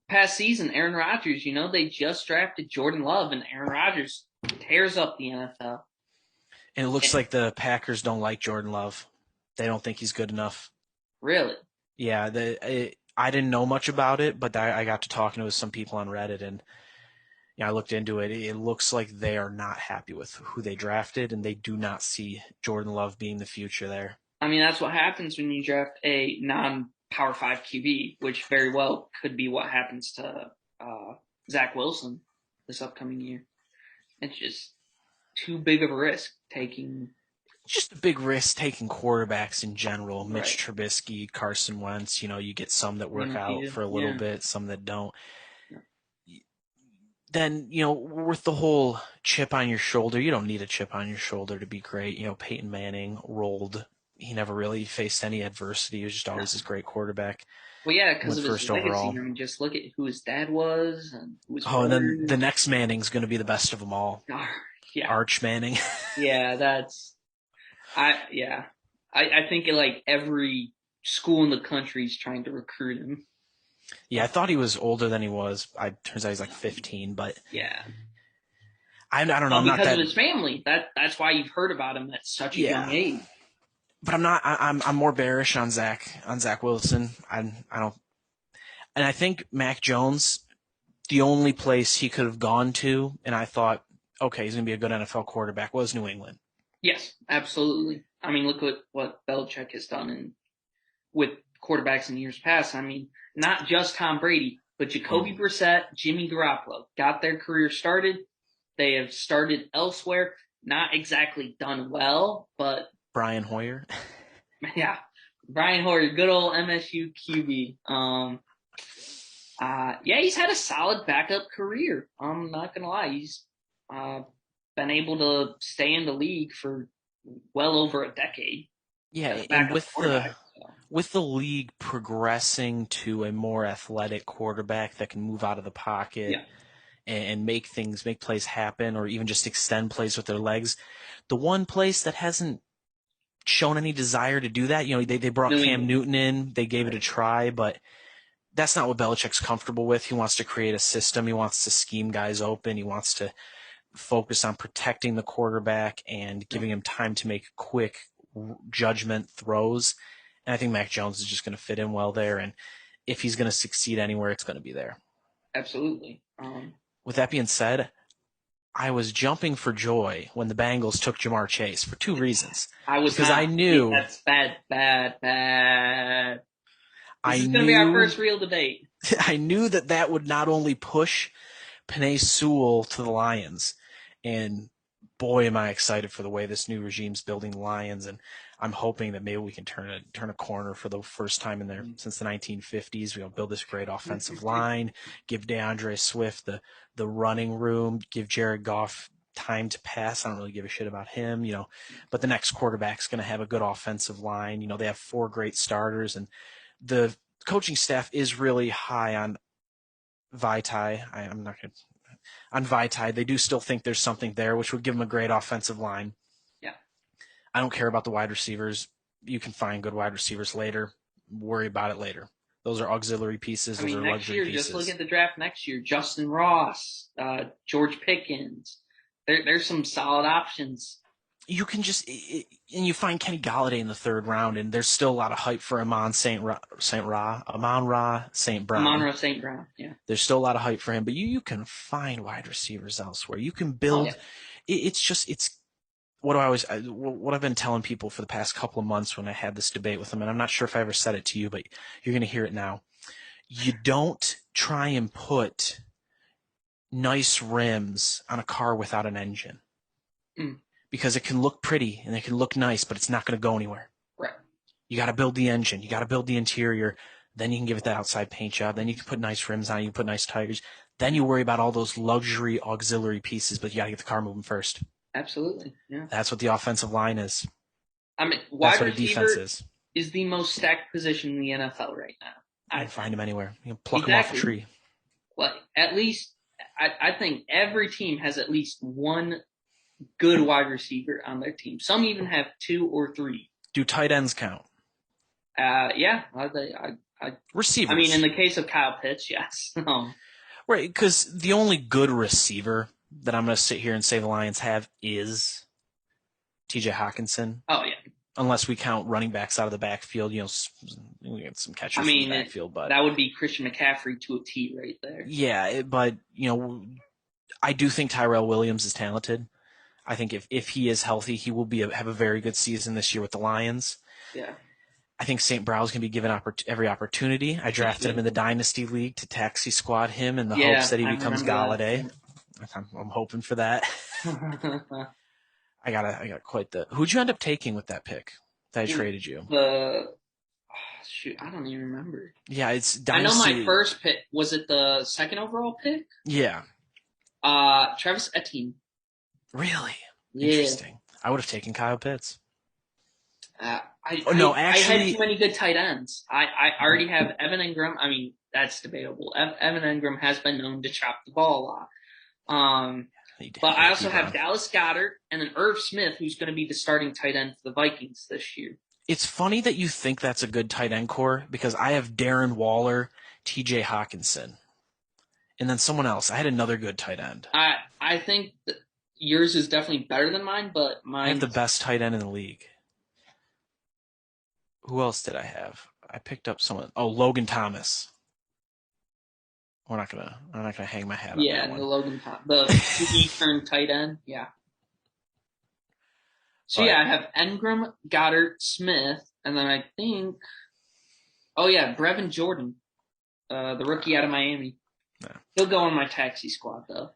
past season. Aaron Rodgers. They just drafted Jordan Love, and Aaron Rodgers tears up the NFL. and it looks And like the Packers don't like Jordan Love. They don't think he's good enough. really, Yeah, I didn't know much about it, but I got to talking to some people on Reddit, and I looked into it. It looks like they are not happy with who they drafted, and they do not see Jordan Love being the future there. I mean, that's what happens when you draft a non-Power Five QB, which very well could be what happens to Zach Wilson this upcoming year. It's just too big of a risk taking. Just a big risk taking quarterbacks in general. Mitch Right. Trubisky, Carson Wentz. You get some that work out Undefeated. for a little Yeah. bit, some that don't. Yeah. Then, with the whole chip on your shoulder, you don't need a chip on your shoulder to be great. Peyton Manning rolled. He never really faced any adversity. He was just No. always this great quarterback. Well, yeah, because Went of his first legacy. overall. I mean, just look at who his dad was and who his Oh, and then brother. the next Manning's going to be the best of them all. Yeah, Arch Manning. yeah. Yeah. I think like every school in the country is trying to recruit him. Yeah, I thought he was older than he was. Turns out he's like 15, but Yeah. I don't know. Well, I'm not because of that. his family. That's why you've heard about him at such a young Yeah, age. but I'm not. I'm more bearish on Zach Wilson. I don't. And I think Mac Jones, the only place he could have gone to, and I thought, okay, he's going to be a good NFL quarterback, was New England. Yes, absolutely. I mean, look what Belichick has done with quarterbacks in years past. I mean, not just Tom Brady, but Jacoby Brissett, Jimmy Garoppolo got their career started. They have started elsewhere, not exactly done well, but Brian Hoyer. yeah, Brian Hoyer, good old MSU QB. Yeah, he's had a solid backup career. I'm not gonna lie, he's been able to stay in the league for well over a decade as Yeah, a and backup quarterback. So. with the league progressing to a more athletic quarterback that can move out of the pocket Yeah, and make plays happen, or even just extend plays with their legs, the one place that hasn't shown any desire to do that, they brought New Cam England. Newton in, they gave it a Right. try, but that's not what Belichick's comfortable with. He wants to create a system. He wants to scheme guys open. He wants to focus on protecting the quarterback and giving him time to make quick judgment throws. And I think Mac Jones is just going to fit in well there. And if he's going to succeed anywhere, it's going to be there. Absolutely. With that being said, I was jumping for joy when the Bengals took Jamar Chase for two reasons. I was because not. I knew That's bad. This is going to be our knew first real debate. I knew that would not only push Penei Sewell to the Lions, and boy, am I excited for the way this new regime's building the Lions, and I'm hoping that maybe we can turn a corner for the first time in there since the 1950s. We'll build this great offensive line, give DeAndre Swift the running room, give Jared Goff time to pass. I don't really give a shit about him, but the next quarterback's going to have a good offensive line. They have 4 great starters, and the coaching staff is really high on Vitae. I'm not going to on Vitae. They do still think there's something there, which would give them a great offensive line. Yeah. I don't care about the wide receivers. You can find good wide receivers later. Worry about it later. Those are auxiliary pieces. Those are next luxury year, pieces. just look at the draft next year. Justin Ross, George Pickens. There's some solid options. You can just and you find Kenny Galladay in the 3rd round, and there's still a lot of hype for Amon-Ra St. Brown. Amon-Ra St. Brown, yeah. There's still a lot of hype for him, but you can find wide receivers elsewhere. You can build. Oh, yeah. It's what I've been telling people for the past couple of months when I had this debate with them, and I'm not sure if I ever said it to you, but you're going to hear it now. You don't try and put nice rims on a car without an engine. Because it can look pretty and it can look nice, but it's not going to go anywhere. Right. You got to build the engine. You got to build the interior. Then you can give it that outside paint job. Then you can put nice rims on it. You can put nice tires. Then you worry about all those luxury auxiliary pieces, but you got to get the car moving first. Absolutely. Yeah. That's what the offensive line is. Wide That's what a receiver defense is the most stacked position in the NFL right now. You can find him anywhere. You can pluck him off a tree. Well, at least I think every team has at least one good wide receiver on their team. Some even have 2 or 3. Do tight ends count? Yeah. Receivers. In the case of Kyle Pitts, yes. Right, because the only good receiver that I'm going to sit here and say the Lions have is T.J. Hawkinson. Oh, yeah. Unless we count running backs out of the backfield, we get some catchers in the backfield. But that would be Christian McCaffrey to a T right there. Yeah, but, I do think Tyrell Williams is talented. I think if he is healthy, he will have a very good season this year with the Lions. Yeah. I think St. Brown's going to be given every opportunity. I drafted him in the Dynasty League to taxi squad him in the hopes that he becomes Galladay. I'm hoping for that. I got quite the. Who'd you end up taking with that pick that I traded you? Shoot, I don't even remember. Yeah, it's Dynasty. I know my first pick. Was it the 2nd overall pick? Yeah. Travis Etienne. Really? Yeah. Interesting. I would have taken Kyle Pitts. I had too many good tight ends. I already have Evan Ingram. That's debatable. Evan Ingram has been known to chop the ball a lot. But I also have Dallas Goedert and then Irv Smith, who's going to be the starting tight end for the Vikings this year. It's funny that you think that's a good tight end core because I have Darren Waller, T.J. Hawkinson, and then someone else. I had another good tight end. I think that yours is definitely better than mine, but mine. I have the best tight end in the league. Who else did I have? I picked up someone. Oh, Logan Thomas. I'm not gonna hang my hat on that one. The Logan Thomas, the QB turned tight end. Yeah. So I have Ingram, Goddard, Smith, and then I think, Brevin Jordan, the rookie out of Miami. Yeah. He'll go on my taxi squad though.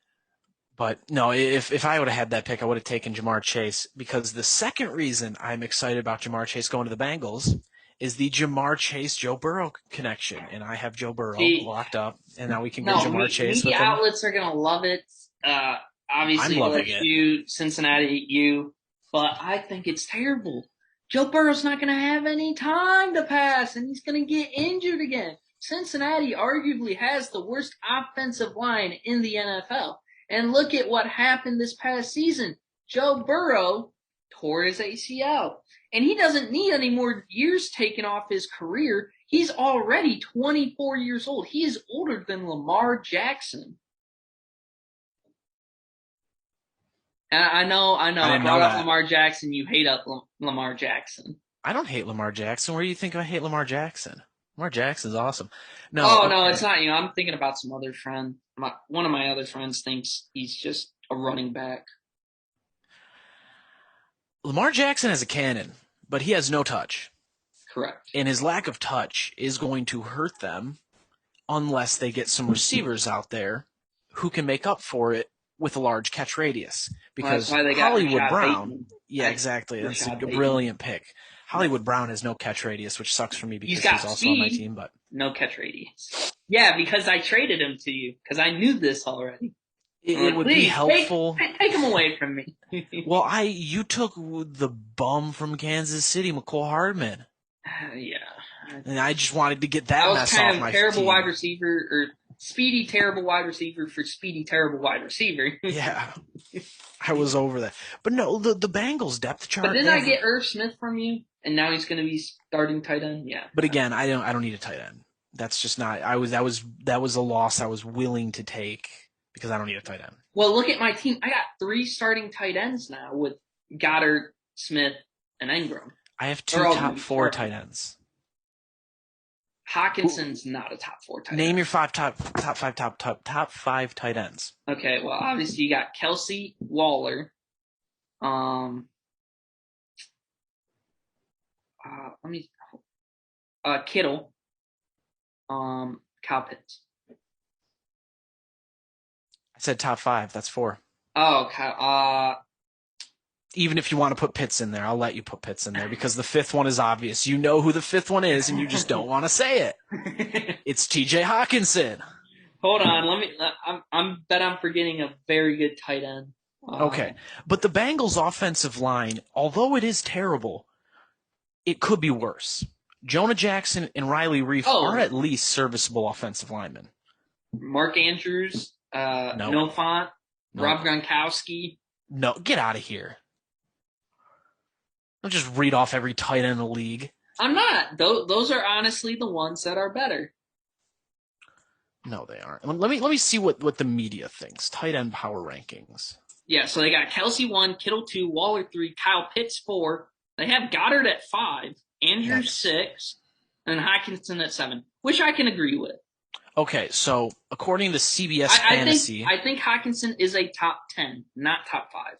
But no, if I would have had that pick, I would have taken Jamar Chase because the second reason I'm excited about Jamar Chase going to the Bengals is the Jamar Chase-Joe Burrow connection. And I have Joe Burrow locked up, and now we can get Jamar Chase with him. Media outlets are going to love it. Obviously, LSU, Cincinnati, U. But I think it's terrible. Joe Burrow's not going to have any time to pass, and he's going to get injured again. Cincinnati arguably has the worst offensive line in the NFL. And look at what happened this past season. Joe Burrow tore his ACL. And he doesn't need any more years taken off his career. He's already 24 years old. He is older than Lamar Jackson. And I didn't know brought up that. Lamar Jackson. You hate up Lamar Jackson. I don't hate Lamar Jackson. Where do you think I hate Lamar Jackson? Lamar Jackson's awesome. No, Oh no, it's okay. not you. I'm thinking about some other friend. One of my other friends thinks he's just a running back. Lamar Jackson has a cannon, but he has no touch. Correct. And his lack of touch is going to hurt them unless they get some receivers out there who can make up for it with a large catch radius. Well, that's Because why they got Hollywood Rashad Brown, Bateman. yeah, exactly. That's a Rashad Bateman. brilliant pick. Hollywood Brown has no catch radius, which sucks for me He's because got he's also on my speed, team. But no catch radius. Yeah, because I traded him to you because I knew this already. it Like, would be please helpful. take him away from me. Well, you took the bum from Kansas City, McCole Hardman, Yeah, and I just wanted to get I that was mess kind off of my terrible team. wide receiver or speedy terrible wide receiver for speedy terrible wide receiver. Yeah, I was over that. But no, the Bengals depth But chart, then they I have. get Irv Smith from you, and now he's going to be starting tight end. Yeah. But again, I don't need a tight end. That's just not. That was a loss I was willing to take because I don't need a tight end. Well, look at my team. I got 3 starting tight ends now with Goddard, Smith, and Ingram. I have They're 2 all going to top be 4 starting. tight ends. Hawkinson's not a top 4 tight Name end. your top 5 tight ends. Okay, well, obviously you got Kelsey, Waller, um, let me, Kittle, Kyle Pitts. I said top 5. That's 4. Oh, Kyle, Even if you want to put Pitts in there, I'll let you put Pitts in there because the 5th one is obvious. You know who the 5th one is, and you just don't want to say it. It's T.J. Hawkinson. Hold on, let me. I'm forgetting a very good tight end. Okay, but the Bengals' offensive line, although it is terrible, it could be worse. Jonah Jackson and Riley Reef are at least serviceable offensive linemen. Mark Andrews, No. Noah Fant, No. Rob Gronkowski. No, get out of here. Don't just read off every tight end in the league. I'm not. Those are honestly the ones that are better. No, they aren't. Let me see what the media thinks. Tight end power rankings. Yeah, so they got Kelsey 1, Kittle 2, Waller 3, Kyle Pitts 4. They have Goddard at 5, Andrews 6, and Hawkinson at 7, which I can agree with. Okay, so according to CBS Fantasy, I think Hawkinson is a top 10, not top 5.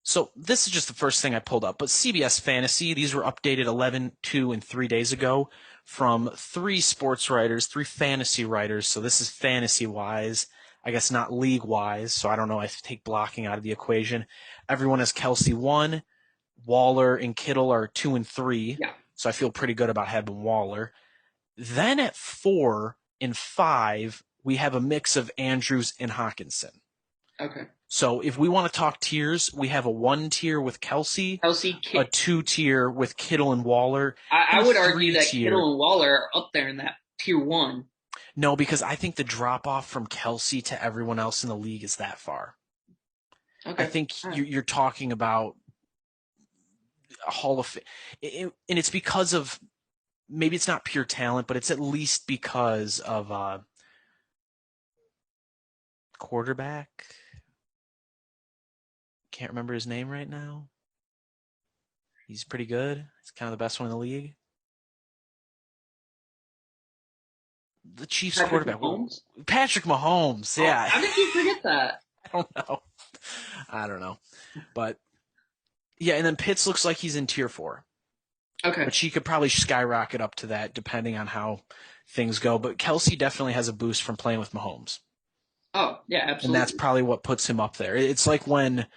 So this is just the first thing I pulled up, but CBS Fantasy, these were updated 11, 2, and 3 days ago from 3 sports writers, 3 fantasy writers. So this is fantasy-wise, I guess not league-wise, so I don't know. I take blocking out of the equation. Everyone has Kelsey 1, Waller and Kittle are 2 and 3, Yeah. so I feel pretty good about having Waller. Then at 4 and 5, we have a mix of Andrews and Hawkinson. Okay. So if we want to talk tiers, we have a 1 tier with Kelsey, a 2 tier with Kittle and Waller. I would argue that Kittle and Waller are up there in that tier 1. No, because I think the drop off from Kelsey to everyone else in the league is that far. Okay. I think you're talking about a Hall of Fame, and it's because of maybe it's not pure talent, but it's at least because of quarterback. Can't remember his name right now. He's pretty good. He's kind of the best one in the league. The Chiefs quarterback. Mahomes? Patrick Mahomes. Yeah. How did you forget that? I don't know. But yeah, and then Pitts looks like he's in tier 4. Okay. But he could probably skyrocket up to that depending on how things go. But Kelsey definitely has a boost from playing with Mahomes. Oh, yeah, absolutely. And that's probably what puts him up there. It's like when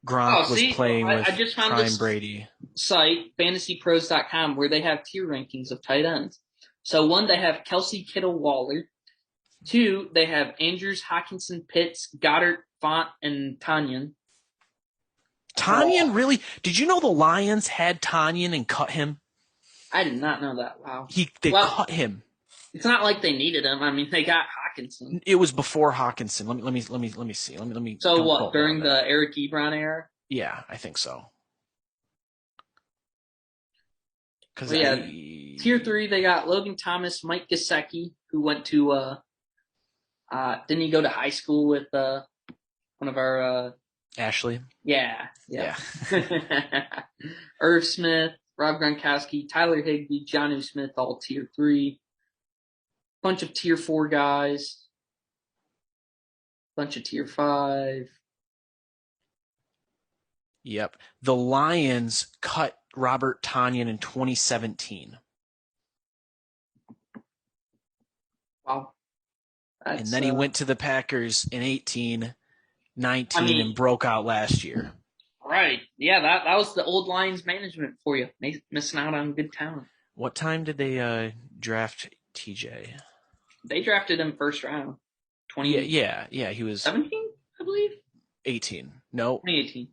Gronk was playing with Prime Brady. Site, fantasypros.com, where they have tier rankings of tight ends. So 1, they have Kelsey, Kittle, Waller. 2, they have Andrews, Hawkinson, Pitts, Goddard, Font, and Tanyan. Tanyan, really? Did you know the Lions had Tanyan and cut him? I did not know that. Wow. They cut him. It's not like they needed him. I mean, they got Hawkinson. It was before Hawkinson. Let me see. Let me. So what? During the Eric Ebron era? Yeah, I think so. Because Well, yeah, tier 3 they got Logan Thomas, Mike Gesicki, who went to didn't he go to high school with one of our Ashley. yeah, Yeah. yep. Irv Smith, Rob Gronkowski, Tyler Higbee, Jonnu Smith, all tier 3. Bunch of tier 4 guys. Bunch of tier 5. Yep. The Lions cut Robert Tonyan in 2017. Wow. And That's then he went to the Packers in 18, 19, I mean, and broke out last year. right. Yeah, that was the old Lions management for you. Missing out on good talent. What time did they draft TJ? They drafted him first round. Yeah. He was 2017, I believe. 18. No, 2018.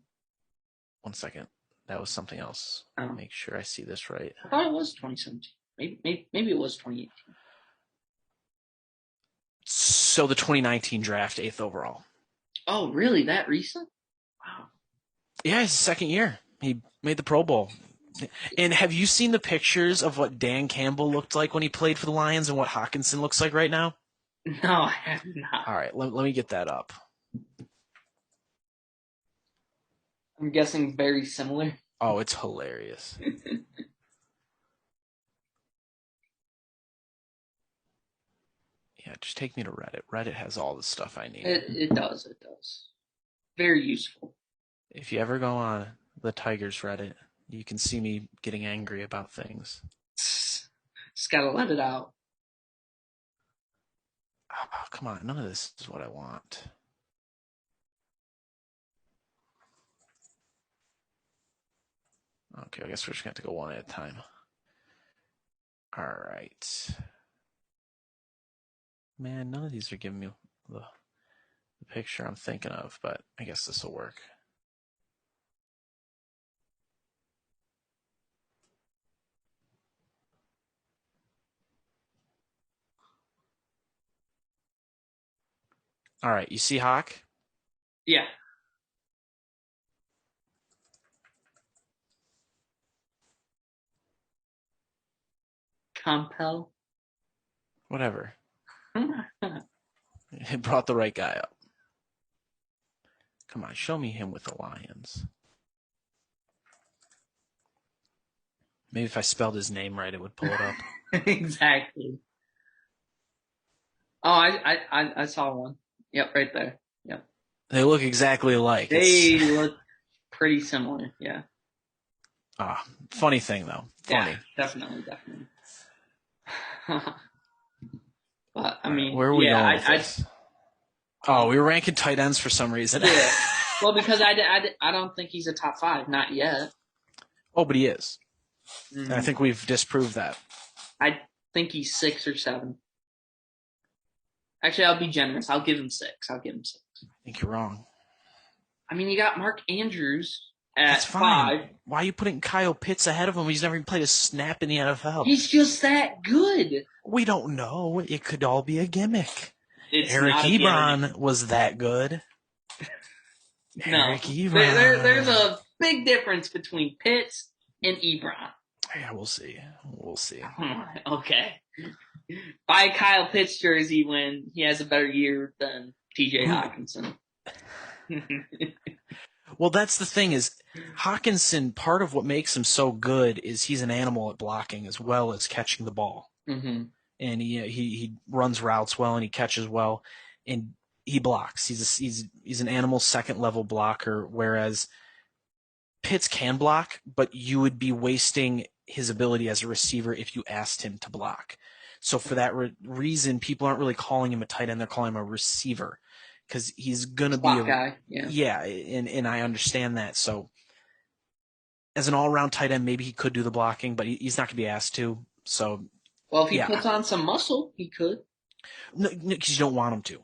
1 second. That was something else. Oh. Make sure I see this right. I thought it was 2017. Maybe it was 2018. So the 2019 draft, 8th overall. Oh, really? That recent? Wow. Yeah, his second year. He made the Pro Bowl. And have you seen the pictures of what Dan Campbell looked like when he played for the Lions and what Hawkinson looks like right now? No, I have not. All right, let me get that up. I'm guessing very similar. Oh, it's hilarious. Yeah, just take me to Reddit. Reddit has all the stuff I need. It does. It does. Very useful. If you ever go on the Tigers Reddit, you can see me getting angry about things. Just gotta let it out. Oh, come on, none of this is what I want. Okay, I guess we're just going to have to go one at a time. All right. Man, none of these are giving me the picture I'm thinking of, but I guess this will work. All right, you see Hawk? Yeah. Compel. Whatever. It brought the right guy up. Come on, show me him with the Lions. Maybe if I spelled his name right, it would pull it up. Exactly. Oh, I saw one. Yep, right there. Yep. They look exactly alike. They look pretty similar. Yeah. Funny thing though. Funny. Yeah, definitely. But I mean, where are we going with this? Oh, we were ranking tight ends for some reason. Yeah. Well, because I don't think he's a top 5, not yet. Oh, but he is. Mm-hmm. And I think we've disproved that. I think he's 6 or 7. Actually, I'll be generous. I'll give him 6. I think you're wrong. I mean, you got Mark Andrews at That's fine. 5. Why are you putting Kyle Pitts ahead of him? He's never even played a snap in the NFL. He's just that good. We don't know. It could all be a gimmick. It's Eric Ebron was that good. No. Eric Ebron. There's a big difference between Pitts and Ebron. Yeah, we'll see. Okay. Buy a Kyle Pitts jersey when he has a better year than TJ Hawkinson. Well, that's the thing is Hawkinson, part of what makes him so good is he's an animal at blocking as well as catching the ball. Mm-hmm. And he runs routes well and he catches well and he blocks. He's an animal second level blocker, whereas Pitts can block, but you would be wasting his ability as a receiver if you asked him to block. So for that reason, people aren't really calling him a tight end; they're calling him a receiver because he's gonna be a guy. Yeah, and I understand that. So as an all-around tight end, maybe he could do the blocking, but he's not gonna be asked to. So well, if he puts on some muscle, he could. No, because you don't want him to.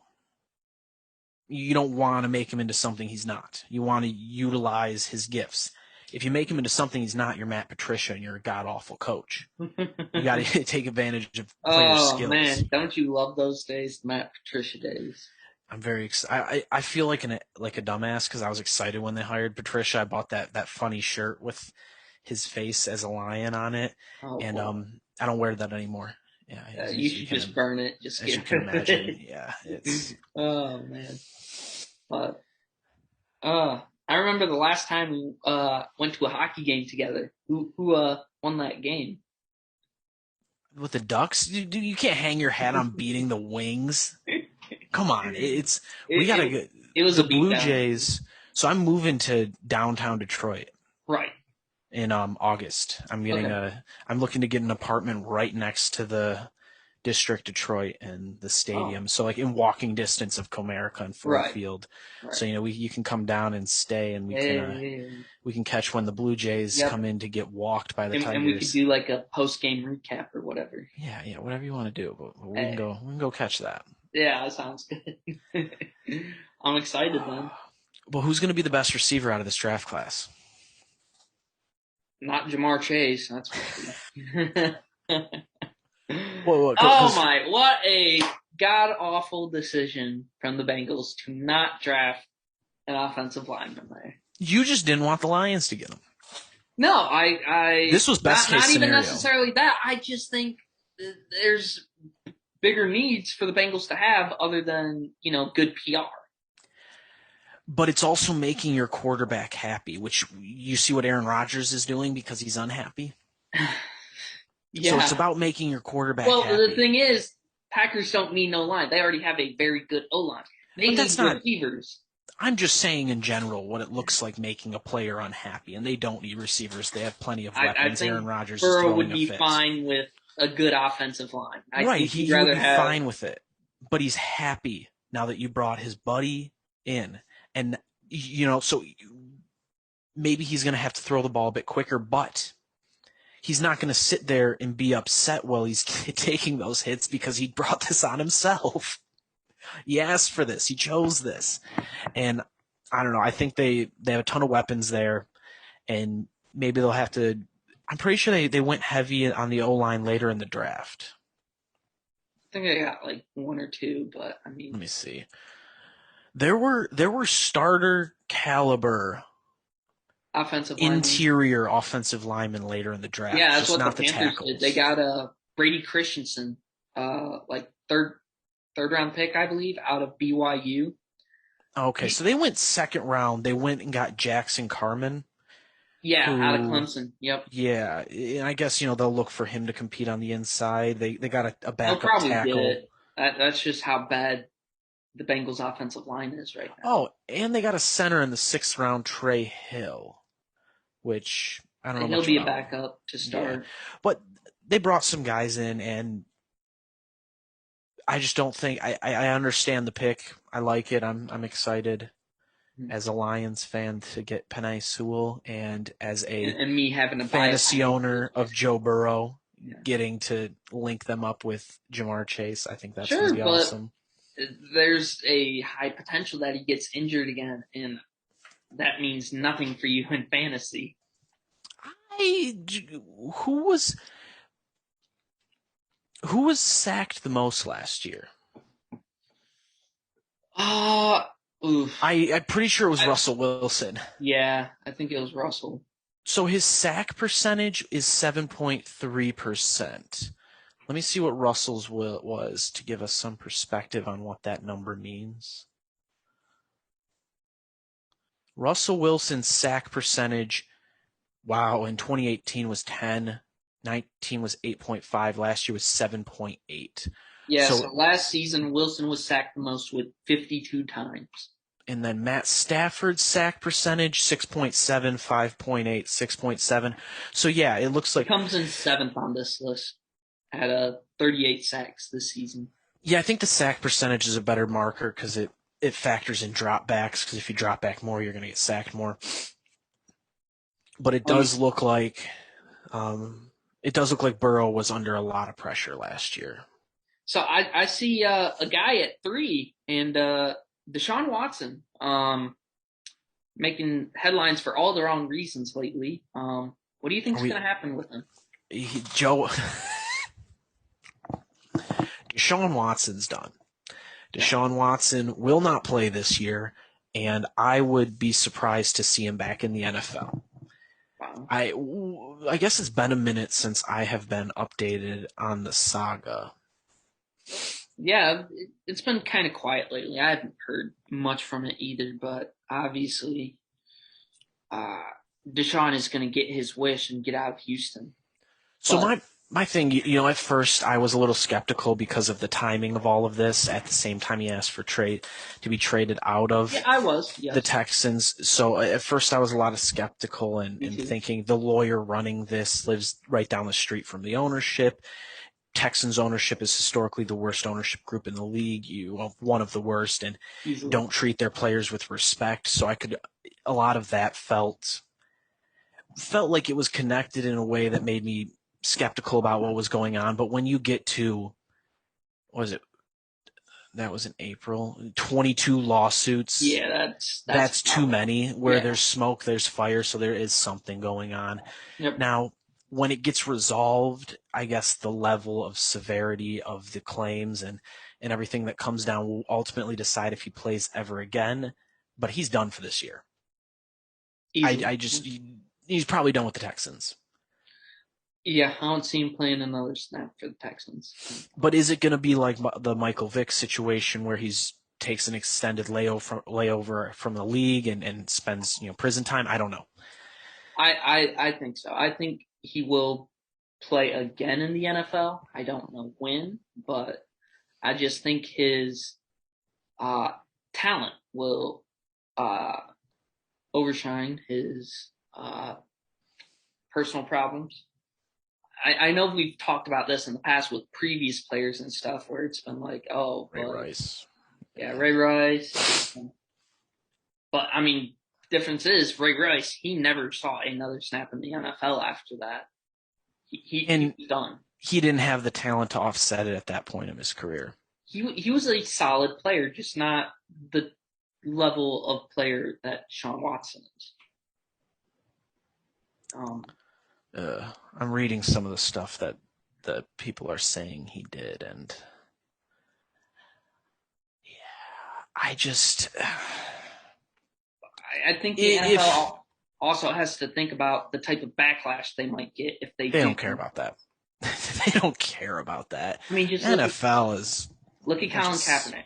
You don't want to make him into something he's not. You want to utilize his gifts. If you make him into something he's not, you're Matt Patricia and you're a god-awful coach. You got to take advantage of players' skills. Oh, man. Don't you love those days, Matt Patricia days? I'm very excited. I feel like a dumbass because I was excited when they hired Patricia. I bought that funny shirt with his face as a lion on it, Oh and boy. I don't wear that anymore. Yeah, You should just burn it. Just as get you can rid of imagine, it. yeah, it's Oh man. But I remember the last time we went to a hockey game together. Who won that game? with the Ducks. You can't hang your hat on beating the Wings. Come on, it's we It, gotta it, get it was the a Blue beatdown. Jays. So I'm moving to downtown Detroit Right. in August. Okay. I'm looking to get an apartment right next to the District Detroit and the Oh. stadium. So like in walking distance of Comerica and Ford Right. Field. Right. So you can come down and stay, and Yeah. we can catch when the Blue Jays Yep. come in to get walked by the And we could Tigers. do like a post game recap or whatever. Yeah, whatever you want to do, but Hey, we can go catch that. yeah, that sounds good. I'm excited then. Well, who's going to be the best receiver out of this draft class? Not Jamar Chase, that's for sure. Well, Oh because my, what a god awful decision from the Bengals to not draft an offensive lineman there. you just didn't want the Lions to get him. No, I This was best case not even scenario. necessarily that. I just think there's bigger needs for the Bengals to have other than, good PR. But it's also making your quarterback happy, which you see what Aaron Rodgers is doing because he's unhappy. Yeah. So it's about making your quarterback Well, happy. the thing is, Packers don't need no line. They already have a very good O line. They But need that's not. receivers. I'm just saying in general what it looks like making a player unhappy, and they don't need receivers. They have plenty of weapons. I Aaron think Rodgers is Burrow throwing would a be fit. fine with a good offensive line. I Right, think he'd he would rather be have. fine with it. But he's happy now that you brought his buddy in. And, so maybe he's going to have to throw the ball a bit quicker, but he's not going to sit there and be upset while he's taking those hits because he brought this on himself. He asked for this. He chose this. And I don't know. I think they have a ton of weapons there, and maybe they'll have to. I'm pretty sure they went heavy on the O-line later in the draft. I think I got like one or two, but I mean. Let me see. There were starter caliber Offensive interior offensive linemen later in the draft. Yeah, that's just what not the the Panthers tackles. did. They got Brady Christensen, like third round pick, I believe, out of BYU. Okay, so they went second round. They went and got Jackson Carman. Yeah, out of Clemson. Yep. Yeah, and I guess they'll look for him to compete on the inside. They got a backup They'll probably tackle. get it. That's just how bad the Bengals' offensive line is right now. Oh, and they got a center in the 6th round, Trey Hill, which I don't know much about. He'll be a backup to start. Yeah. But they brought some guys in, and I just don't think I understand the pick. I like it. I'm excited as a Lions fan to get Penei Sewell, and as and me having a fantasy owner of Joe Burrow, yeah. getting to link them up with Jamar Chase. I think that's sure, going to be but awesome. There's a high potential that he gets injured again, and that means nothing for you in fantasy. Who was sacked the most last year? I'm pretty sure it was Russell Wilson. Yeah, I think it was Russell. So his sack percentage is 7.3%. Let me see what Russell's was to give us some perspective on what that number means. Russell Wilson's sack percentage, wow, in 2018 was 10, 19 was 8.5, last year was 7.8. Yeah, so last season Wilson was sacked the most with 52 times. And then Matt Stafford's sack percentage, 6.7, 5.8, 6.7. So yeah, it looks like... He comes in 7th on this list at 38 sacks this season. Yeah, I think the sack percentage is a better marker because it factors in dropbacks, because if you drop back more, you're going to get sacked more. But it does look like Burrow was under a lot of pressure last year. So I see a guy at 3, and Deshaun Watson, making headlines for all the wrong reasons lately. What do you think is going to happen with him? Deshaun Watson's done. Deshaun Watson will not play this year, and I would be surprised to see him back in the NFL. Wow. I guess it's been a minute since I have been updated on the saga. Yeah, it's been kind of quiet lately. I haven't heard much from it either, but obviously, uh, Deshaun is going to get his wish and get out of Houston. So But my thing, at first I was a little skeptical because of the timing of all of this. At the same time, he asked for trade to be traded out yeah, of I was. the Yes, Texans. So at first I was a lot of skeptical and, me too. thinking the lawyer running this lives right down the street from the ownership. Texans ownership is historically the worst ownership group in the league, one of the worst, and Easily. don't treat their players with respect. So a lot of that felt like it was connected in a way that made me skeptical about what was going on. But when you get to, what was it? That was in April. 22 lawsuits. Yeah, that's That's too about right. many. Where Yeah. there's smoke, there's fire. So there is something going on. Yep. Now, when it gets resolved, I guess the level of severity of the claims and everything that comes down will ultimately decide if he plays ever again. But he's done for this year. Easily. I just, he's probably done with the Texans. Yeah, I don't see him playing another snap for the Texans. But is it going to be like the Michael Vick situation where he's takes an extended layover from the league and spends prison time? I don't know. I think so. I think he will play again in the NFL. I don't know when, but I just think his uh, talent will uh, overshine his personal problems. I know we've talked about this in the past with previous players and stuff where it's been like, oh, Ray but Rice. yeah, Ray Rice. But I mean, difference is Ray Rice, he never saw another snap in the NFL after that. He And was done. he didn't have the talent to offset it at that point of his career. He was a solid player, just not the level of player that Sean Watson is. Um, I'm reading some of the stuff that the people are saying he did, and yeah, I just I think the if NFL also has to think about the type of backlash they might get if they they do. don't care about that. They don't care about that. I mean, just NFL is look at they're Colin just Kaepernick.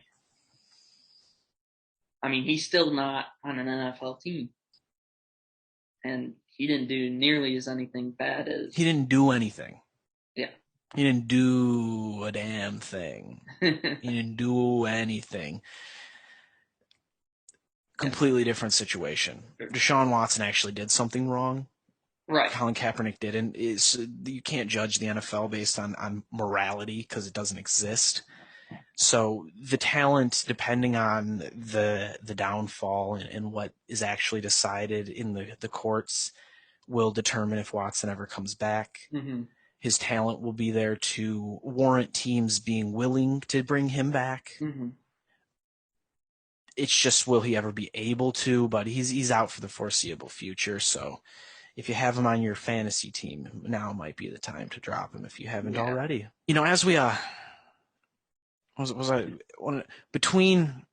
I mean, he's still not on an NFL team, and he didn't do nearly as anything bad he as didn't do anything. yeah. He didn't do a damn thing. He didn't do anything. Yeah, Completely different situation. Deshaun Watson actually did something wrong. right. Colin Kaepernick didn't. You can't judge the NFL based on morality because it doesn't exist. So the talent, depending on the downfall and what is actually decided in the courts, will determine if Watson ever comes back. Mm-hmm. His talent will be there to warrant teams being willing to bring him back. Mm-hmm. It's just, will he ever be able to? But he's out for the foreseeable future. So if you have him on your fantasy team, now might be the time to drop him if you haven't Yeah. already. As we was I between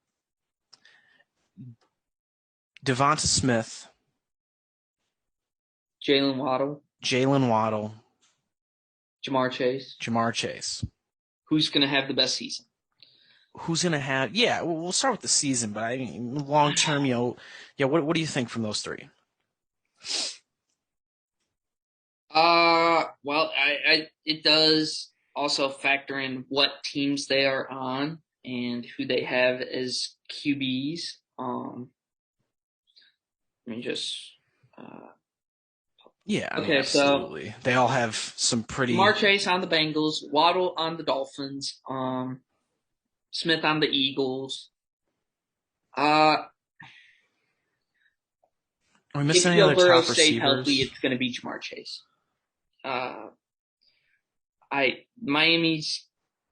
Devonta Smith, Jalen Waddle, Jalen Waddle, Jamar Chase. Jamar Chase, Who's going to have the best season? who's gonna have? Yeah, we'll start with the season, but I mean, long term, yeah. What do you think from those three? Well, it does also factor in what teams they are on and who they have as QBs. Let me just. Uh, Yeah, I mean, okay, so absolutely. They all have some pretty. Jamar Chase on the Bengals, Waddle on the Dolphins, Smith on the Eagles. Uh, Are we missing if any Joe other Burrow top stays healthy, receivers? it's going to be Jamar Chase. Uh, Miami's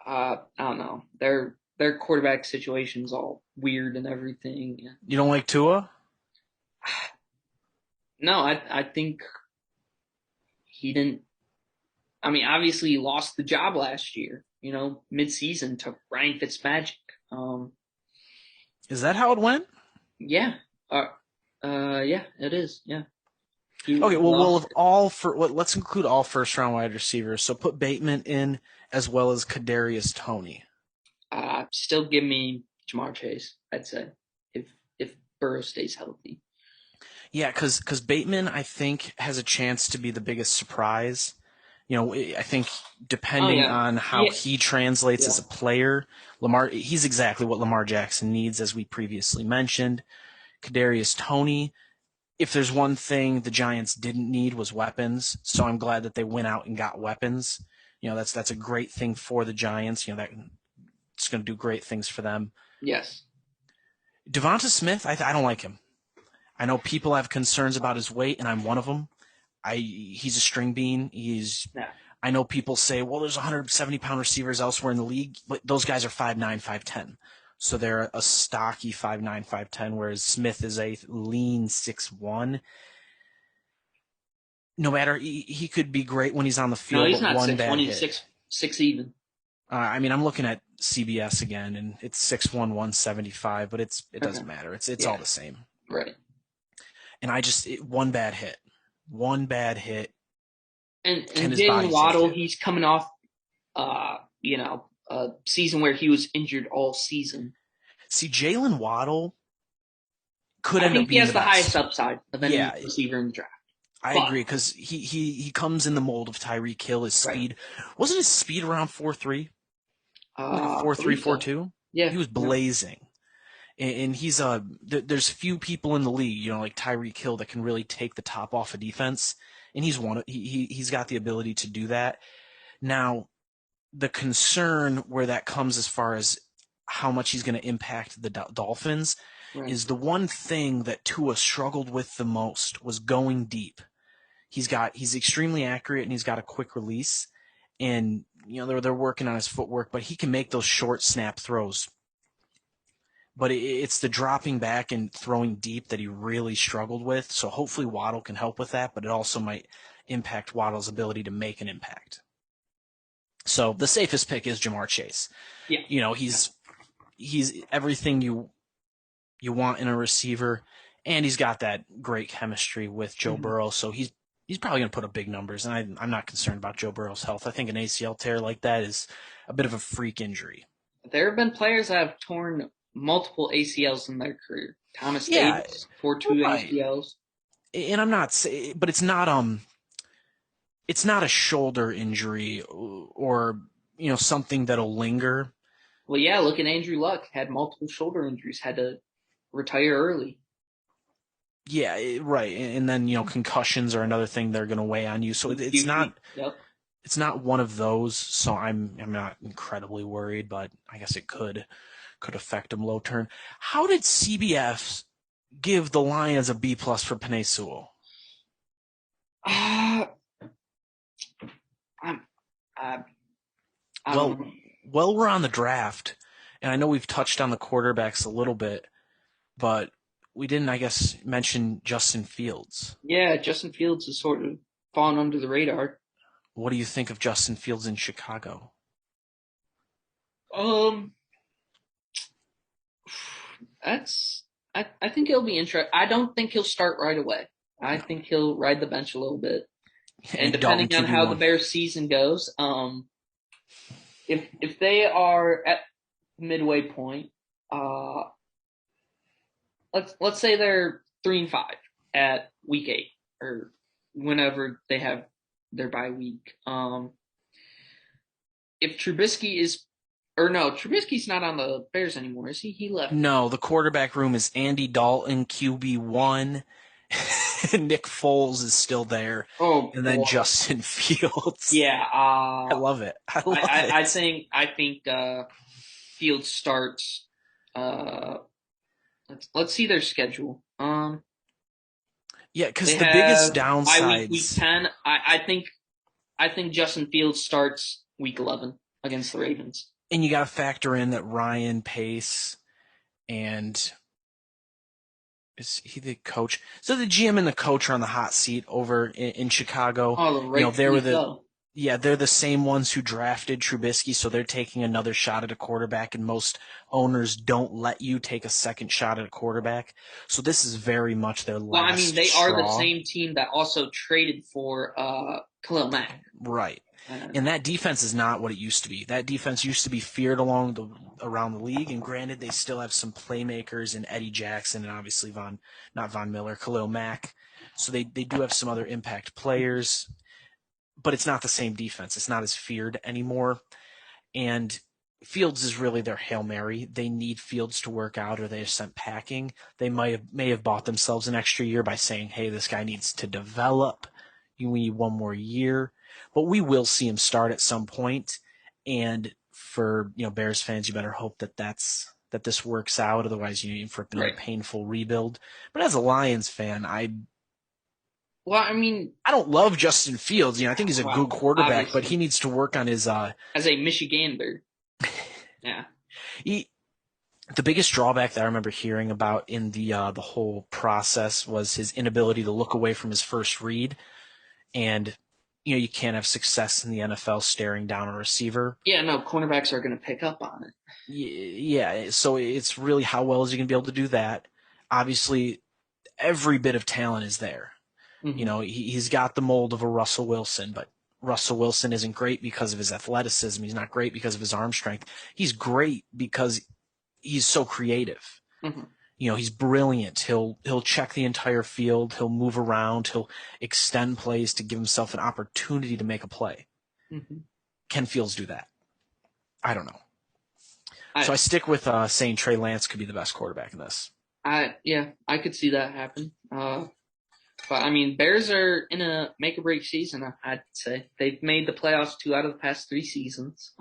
I don't know. Their quarterback situation's all weird and everything. You don't like Tua? No, I think he didn't. I mean, obviously he lost the job last year. Mid-season to Ryan Fitzmagic. Um, Is that how it went? yeah, yeah, it is. Yeah, Okay, well, Well, let's include all first round wide receivers. So put Bateman in as well as Kadarius Toney. still give me Jamar Chase. I'd say if Burrow stays healthy. Yeah, because Bateman I think has a chance to be the biggest surprise. I think Oh depending yeah, on how yeah, he translates yeah. as a player, he's exactly what Lamar Jackson needs, as we previously mentioned. Kadarius Toney, if there's one thing the Giants didn't need was weapons, so I'm glad that they went out and got weapons. That's a great thing for the Giants. That it's going to do great things for them. Yes. Devonta Smith, I don't like him. I know people have concerns about his weight, and I'm one of them. He's a string bean. Yeah. I know people say, well, there's 170-pound receivers elsewhere in the league, but those guys are 5'9", 5'10". So they're a stocky 5'9", 5'10", whereas Smith is a lean 6'1". No matter, he could be great when he's on the No, field, he's but not one 6'1". bad He's hit. six even. I'm looking at CBS again, and it's 6'1", 175, but it Okay. doesn't matter. It's all Yeah. the same. Right. And one bad hit. Can And his Jalen body take Waddle, it? he's coming off a season where he was injured all season. See, Jalen Waddle could I end up think he being has the the highest best. upside of any Yeah, receiver in the draft. I But agree because he comes in the mold of Tyreek Hill. His right. speed wasn't his speed around 4.3, like a I 4.3, believe so. 4.2. Yeah. He was Yeah. blazing, and he's there's few people in the league, like Tyreek Hill, that can really take the top off a defense, and he's got the ability to do that. Now, the concern where that comes as far as how much he's going to impact the Dolphins Right. is the one thing that Tua struggled with the most was going deep. He's extremely accurate and he's got a quick release, and they're working on his footwork, but he can make those short snap throws. But it's the dropping back and throwing deep that he really struggled with. So hopefully Waddle can help with that, but it also might impact Waddle's ability to make an impact. So the safest pick is Jamar Chase. Yeah. He's everything you want in a receiver, and he's got that great chemistry with Joe Mm-hmm. Burrow. So he's probably going to put up big numbers, and I'm not concerned about Joe Burrow's health. I think an ACL tear like that is a bit of a freak injury. There have been players that have torn multiple ACLs in their career. Thomas Yeah, Davis tore two right. ACLs. And I'm not saying, but it's not a shoulder injury or something that'll linger. Well, yeah, look at Andrew Luck. Had multiple shoulder injuries. Had to retire early. Yeah, right. And then concussions are another thing they're going to weigh on you. So it's Hugely. not Yep. it's not one of those. So I'm not incredibly worried, but I guess it could affect him low turn. How did CBS give the Lions a B+ for Penei Sewell? Uh, I'm, I, I Well, don't know. we're on the draft, and I know we've touched on the quarterbacks a little bit, but we didn't, I guess, mention Justin Fields. Yeah, Justin Fields is sort of fallen under the radar. What do you think of Justin Fields in Chicago? Um, that's I think he'll be interesting. I don't think he'll start right away. I No. think he'll ride the bench a little bit, and And Dalton depending on how the QB1. Bears season goes, if they are at midway point, uh, let's say they're 3-5 at week 8 or whenever they have their bye week. If Trubisky is, or no, Trubisky's not on the Bears anymore, is he? He left. No, the quarterback room is Andy Dalton, QB1. Nick Foles is still there. Oh And then boy, Justin Fields. yeah. I love it. I love it. I think Field starts. Uh, let's see their schedule. Yeah, because They the biggest have bye week downsides. 10. I think Justin Fields starts week 11 against the Ravens. And you got to factor in that Ryan Pace and is he the coach? So the GM and the coach are on the hot seat over in Chicago. Oh, They were rightfully the so. Yeah, they're the same ones who drafted Trubisky, so they're taking another shot at a quarterback, and most owners don't let you take a second shot at a quarterback. So this is very much their Well, I mean, last they are the straw. same team that also traded for Khalil Mack. Right. And And that defense is not what it used to be. That defense used to be feared around the league, and granted, they still have some playmakers in Eddie Jackson and obviously not Von Miller, Khalil Mack. So they do have some other impact players, but it's not the same defense. It's not as feared anymore. And Fields is really their Hail Mary. They need Fields to work out or they are sent packing. They may have bought themselves an extra year by saying, hey, this guy needs to develop. You need one more year. But we will see him start at some point. And for Bears fans, you better hope that this works out. Otherwise, you need for another right. painful rebuild. But as a Lions fan, Well, I mean, I don't love Justin Fields. I think he's a good well, quarterback, but he obviously, needs to work on his as a Michigander, yeah, he the biggest drawback that I remember hearing about in the whole process was his inability to look away from his first read, and you can't have success in the NFL staring down a receiver. yeah. No, cornerbacks are going to pick up on it. Yeah, so it's really how well is he going to be able to do that? Obviously, every bit of talent is there. Mm-hmm. He's got the mold of a Russell Wilson, but Russell Wilson isn't great because of his athleticism. He's not great because of his arm strength. He's great because he's so creative. Mm-hmm. He's brilliant. He'll check the entire field. He'll move around. He'll extend plays to give himself an opportunity to make a play. Mm-hmm. Can Fields do that? I don't know. So I, I stick with saying Trey Lance could be the best quarterback in this. yeah, I could see that happen. But I mean, Bears are in a make or break season. I'd say they've made the playoffs 2 out of the past 3 seasons.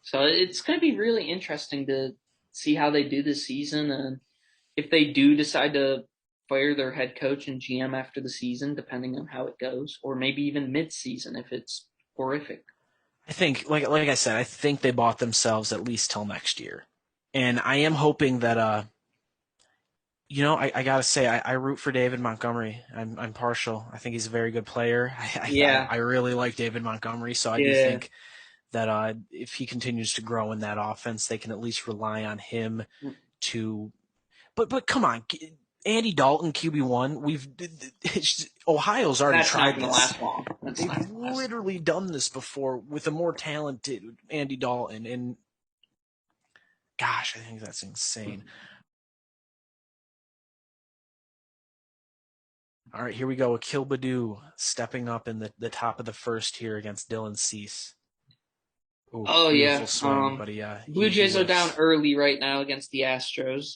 So it's going to be really interesting to see how they do this season, and if they do decide to fire their head coach and GM after the season, depending on how it goes, or maybe even mid-season if it's horrific. I think, like I said, I think they bought themselves at least till next year, and I am hoping that I gotta say, I root for David Montgomery. I'm partial. I think he's a very good player. Yeah, I really like David Montgomery, so I do yeah, think that if he continues to grow in that offense, they can at least rely on him to. But come on, Andy Dalton QB1. Ohio's already that's not tried going to this. last long. That's not They've going to last. literally done this before with a more talented Andy Dalton, and gosh, I think that's insane. All right, here we go. Akil Badu stepping up in the top of the first here against Dylan Cease. Ooh, Oh beautiful yeah. swing, but Blue he Jays are down whiffs. early right now against the Astros.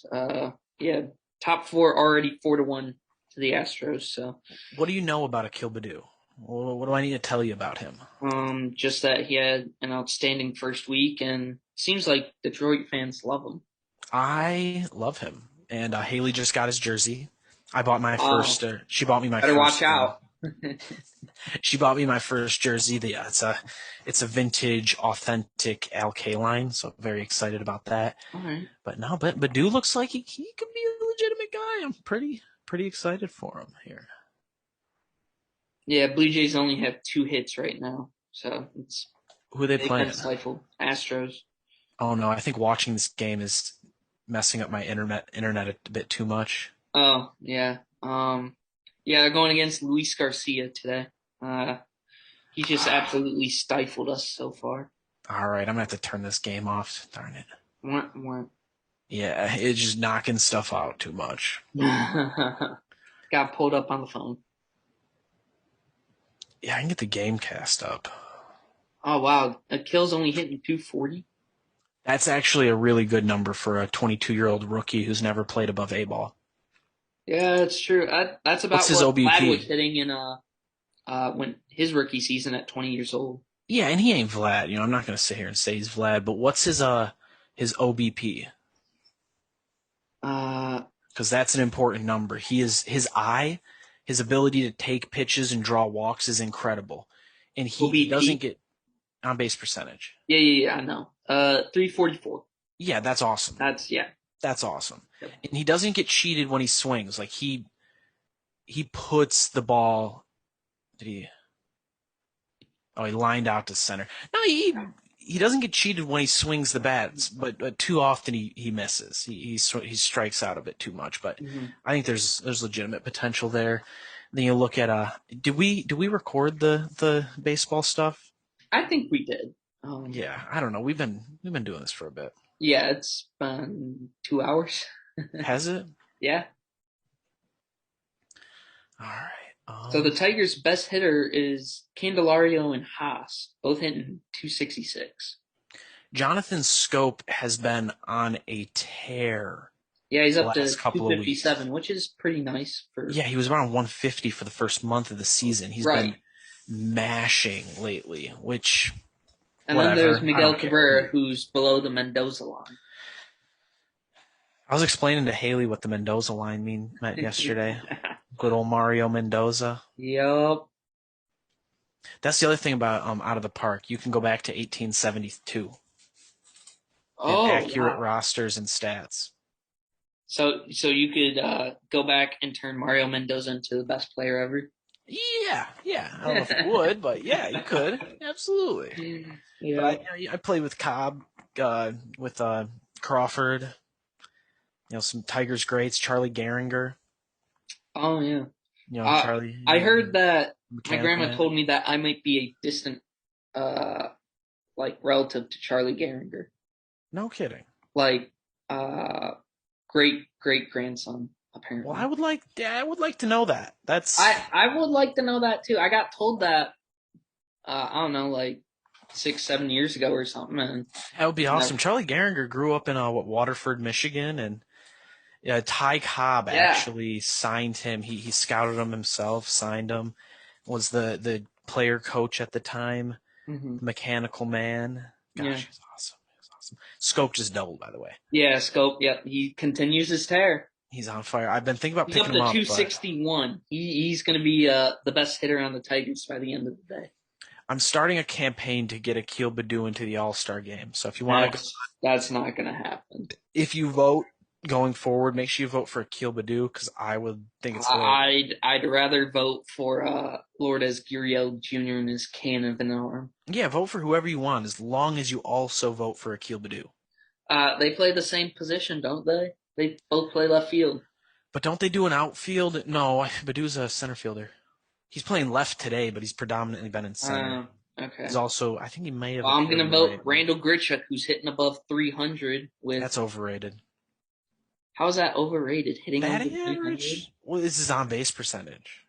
Yeah, top four already 4-1 to the Astros. So, What do you know about Akil Badu? What do I need to tell you about him? just that he had an outstanding first week, and seems like Detroit fans love him. I love him, and Haley just got his jersey. I bought my Oh, first. She bought me my better watch first. out. She bought me my first jersey. It's a vintage, authentic Al-K line, so I'm very excited about that. All right. But no, but Badu looks like he could be a legitimate guy. I'm pretty excited for him here. Yeah, Blue Jays only have 2 hits right now, so Who are they they've been playing? stifled. Astros. Oh no, I think watching this game is messing up my internet a bit too much. Oh yeah. Yeah, they're going against Luis Garcia today. He just absolutely stifled us so far. All right, I'm gonna have to turn this game off. Darn it. Wah, wah. Yeah, it's just knocking stuff out too much. Got pulled up on the phone. Yeah, I can get the game cast up. Oh wow, Akil's only hitting 240. That's actually a really good number for a 22-year-old rookie who's never played above A ball. Yeah, that's true. That's What's about his what Vlad was OBP? hitting in when his rookie season at 20 years old. Yeah, and he ain't Vlad. I'm not gonna sit here and say he's Vlad, but what's his OBP? Uh, Because that's an important number. His ability to take pitches and draw walks is incredible, and he doesn't OBP. get on base percentage. Yeah, I know. 344. Yeah, that's awesome. That's yeah. That's awesome. Yep. And he doesn't get cheated when he swings. Like he puts the ball. Did he? Oh, he lined out to center. No, he doesn't get cheated when he swings the bats, but too often he misses. He strikes out a bit too much. But Mhm. I think there's legitimate potential there. Then you look at did we record the baseball stuff? I think we did. Yeah, I don't know. We've been doing this for a bit. Yeah, it's been 2 hours. Has it? Yeah. All right. So the Tigers' best hitter is Candelario and Haas, both hitting 266. Jonathan Scope has been on a tear Yeah, he's the up last to couple of weeks. 257, which is pretty nice for Yeah, he was around 150 for the first month of the season. He's right. been mashing lately, which And then there's whatever. I Miguel don't care. Cabrera, who's below the Mendoza line. I was explaining to Haley what the Mendoza line meant yesterday. Good old Mario Mendoza. Yup. That's the other thing about Out of the Park. You can go back to 1872. They have Oh accurate wow. rosters and stats. So you could go back and turn Mario Mendoza into the best player ever. Yeah. I don't know if you would, but yeah, you could absolutely. But Yeah. I played with Cobb, with Crawford. Some Tigers greats, Charlie Gehringer. Oh yeah. Uh, Charlie, I heard that my Mechanical grandma Man. told me that I might be a distant, uh, like relative to Charlie Gehringer, No kidding. like uh, great grandson Well, apparently. I would like to know that. I would like to know that too. I got told that I don't know, like 6 7 years ago or something, and That would be no, awesome. Charlie Gehringer grew up in Waterford, Michigan, and Ty Cobb yeah, actually signed him. He scouted him himself, signed him, was the player coach at the time, hmm Mechanical Man. yeah, Gosh, he's awesome. He was awesome. Scope just doubled, by the way. yeah. Scope, yeah, he continues his tear. He's on fire. I've been thinking about He's up picking him to up, but 261. He's going to be the best hitter on the Tigers by the end of the day. I'm starting a campaign to get Akil Badu into the All-Star game. So if you want to, That's not going to happen. if you vote going forward, make sure you vote for Akil Badu because I would think it's hilarious. I'd rather vote for Lourdes Gurriel Jr. and his can of an arm. Yeah, vote for whoever you want as long as you also vote for Akil Badu. They play the same position, don't they? They both play left field. But don't they do an outfield? No, Badu's a center fielder. He's playing left today, but he's predominantly been in center. Okay. He's also, I think he may have Well, I'm appeared gonna in vote right. Randall Grichuk, who's hitting above 300. With That's overrated. how's that overrated? Hitting over Batting 300, average? Well, this is on base percentage.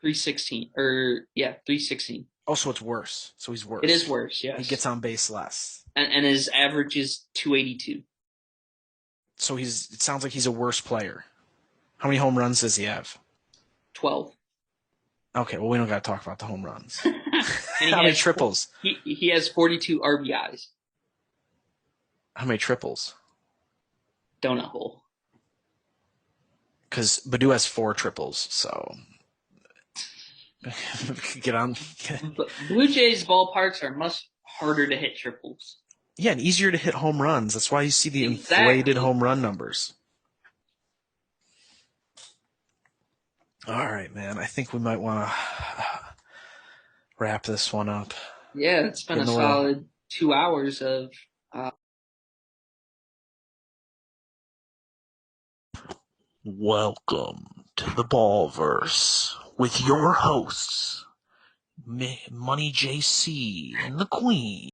316, or yeah, 316. Oh, so it's worse. So he's worse. It is worse, He yes. gets on base less. And his average is 282. So it sounds like he's a worse player. How many home runs does he have? 12. Okay, well, we don't got to talk about the home runs. And How many triples? He has 42 RBIs. How many triples? Donut hole. Because Badu has 4 triples, so get on. But Blue Jays ballparks are much harder to hit triples. Yeah, and easier to hit home runs. That's why you see the Exactly. inflated home run numbers. All right, man. I think we might want to wrap this one up. Yeah, it's been a solid 2 hours of. Welcome to the Ballverse with your hosts, Money JC and the Queen.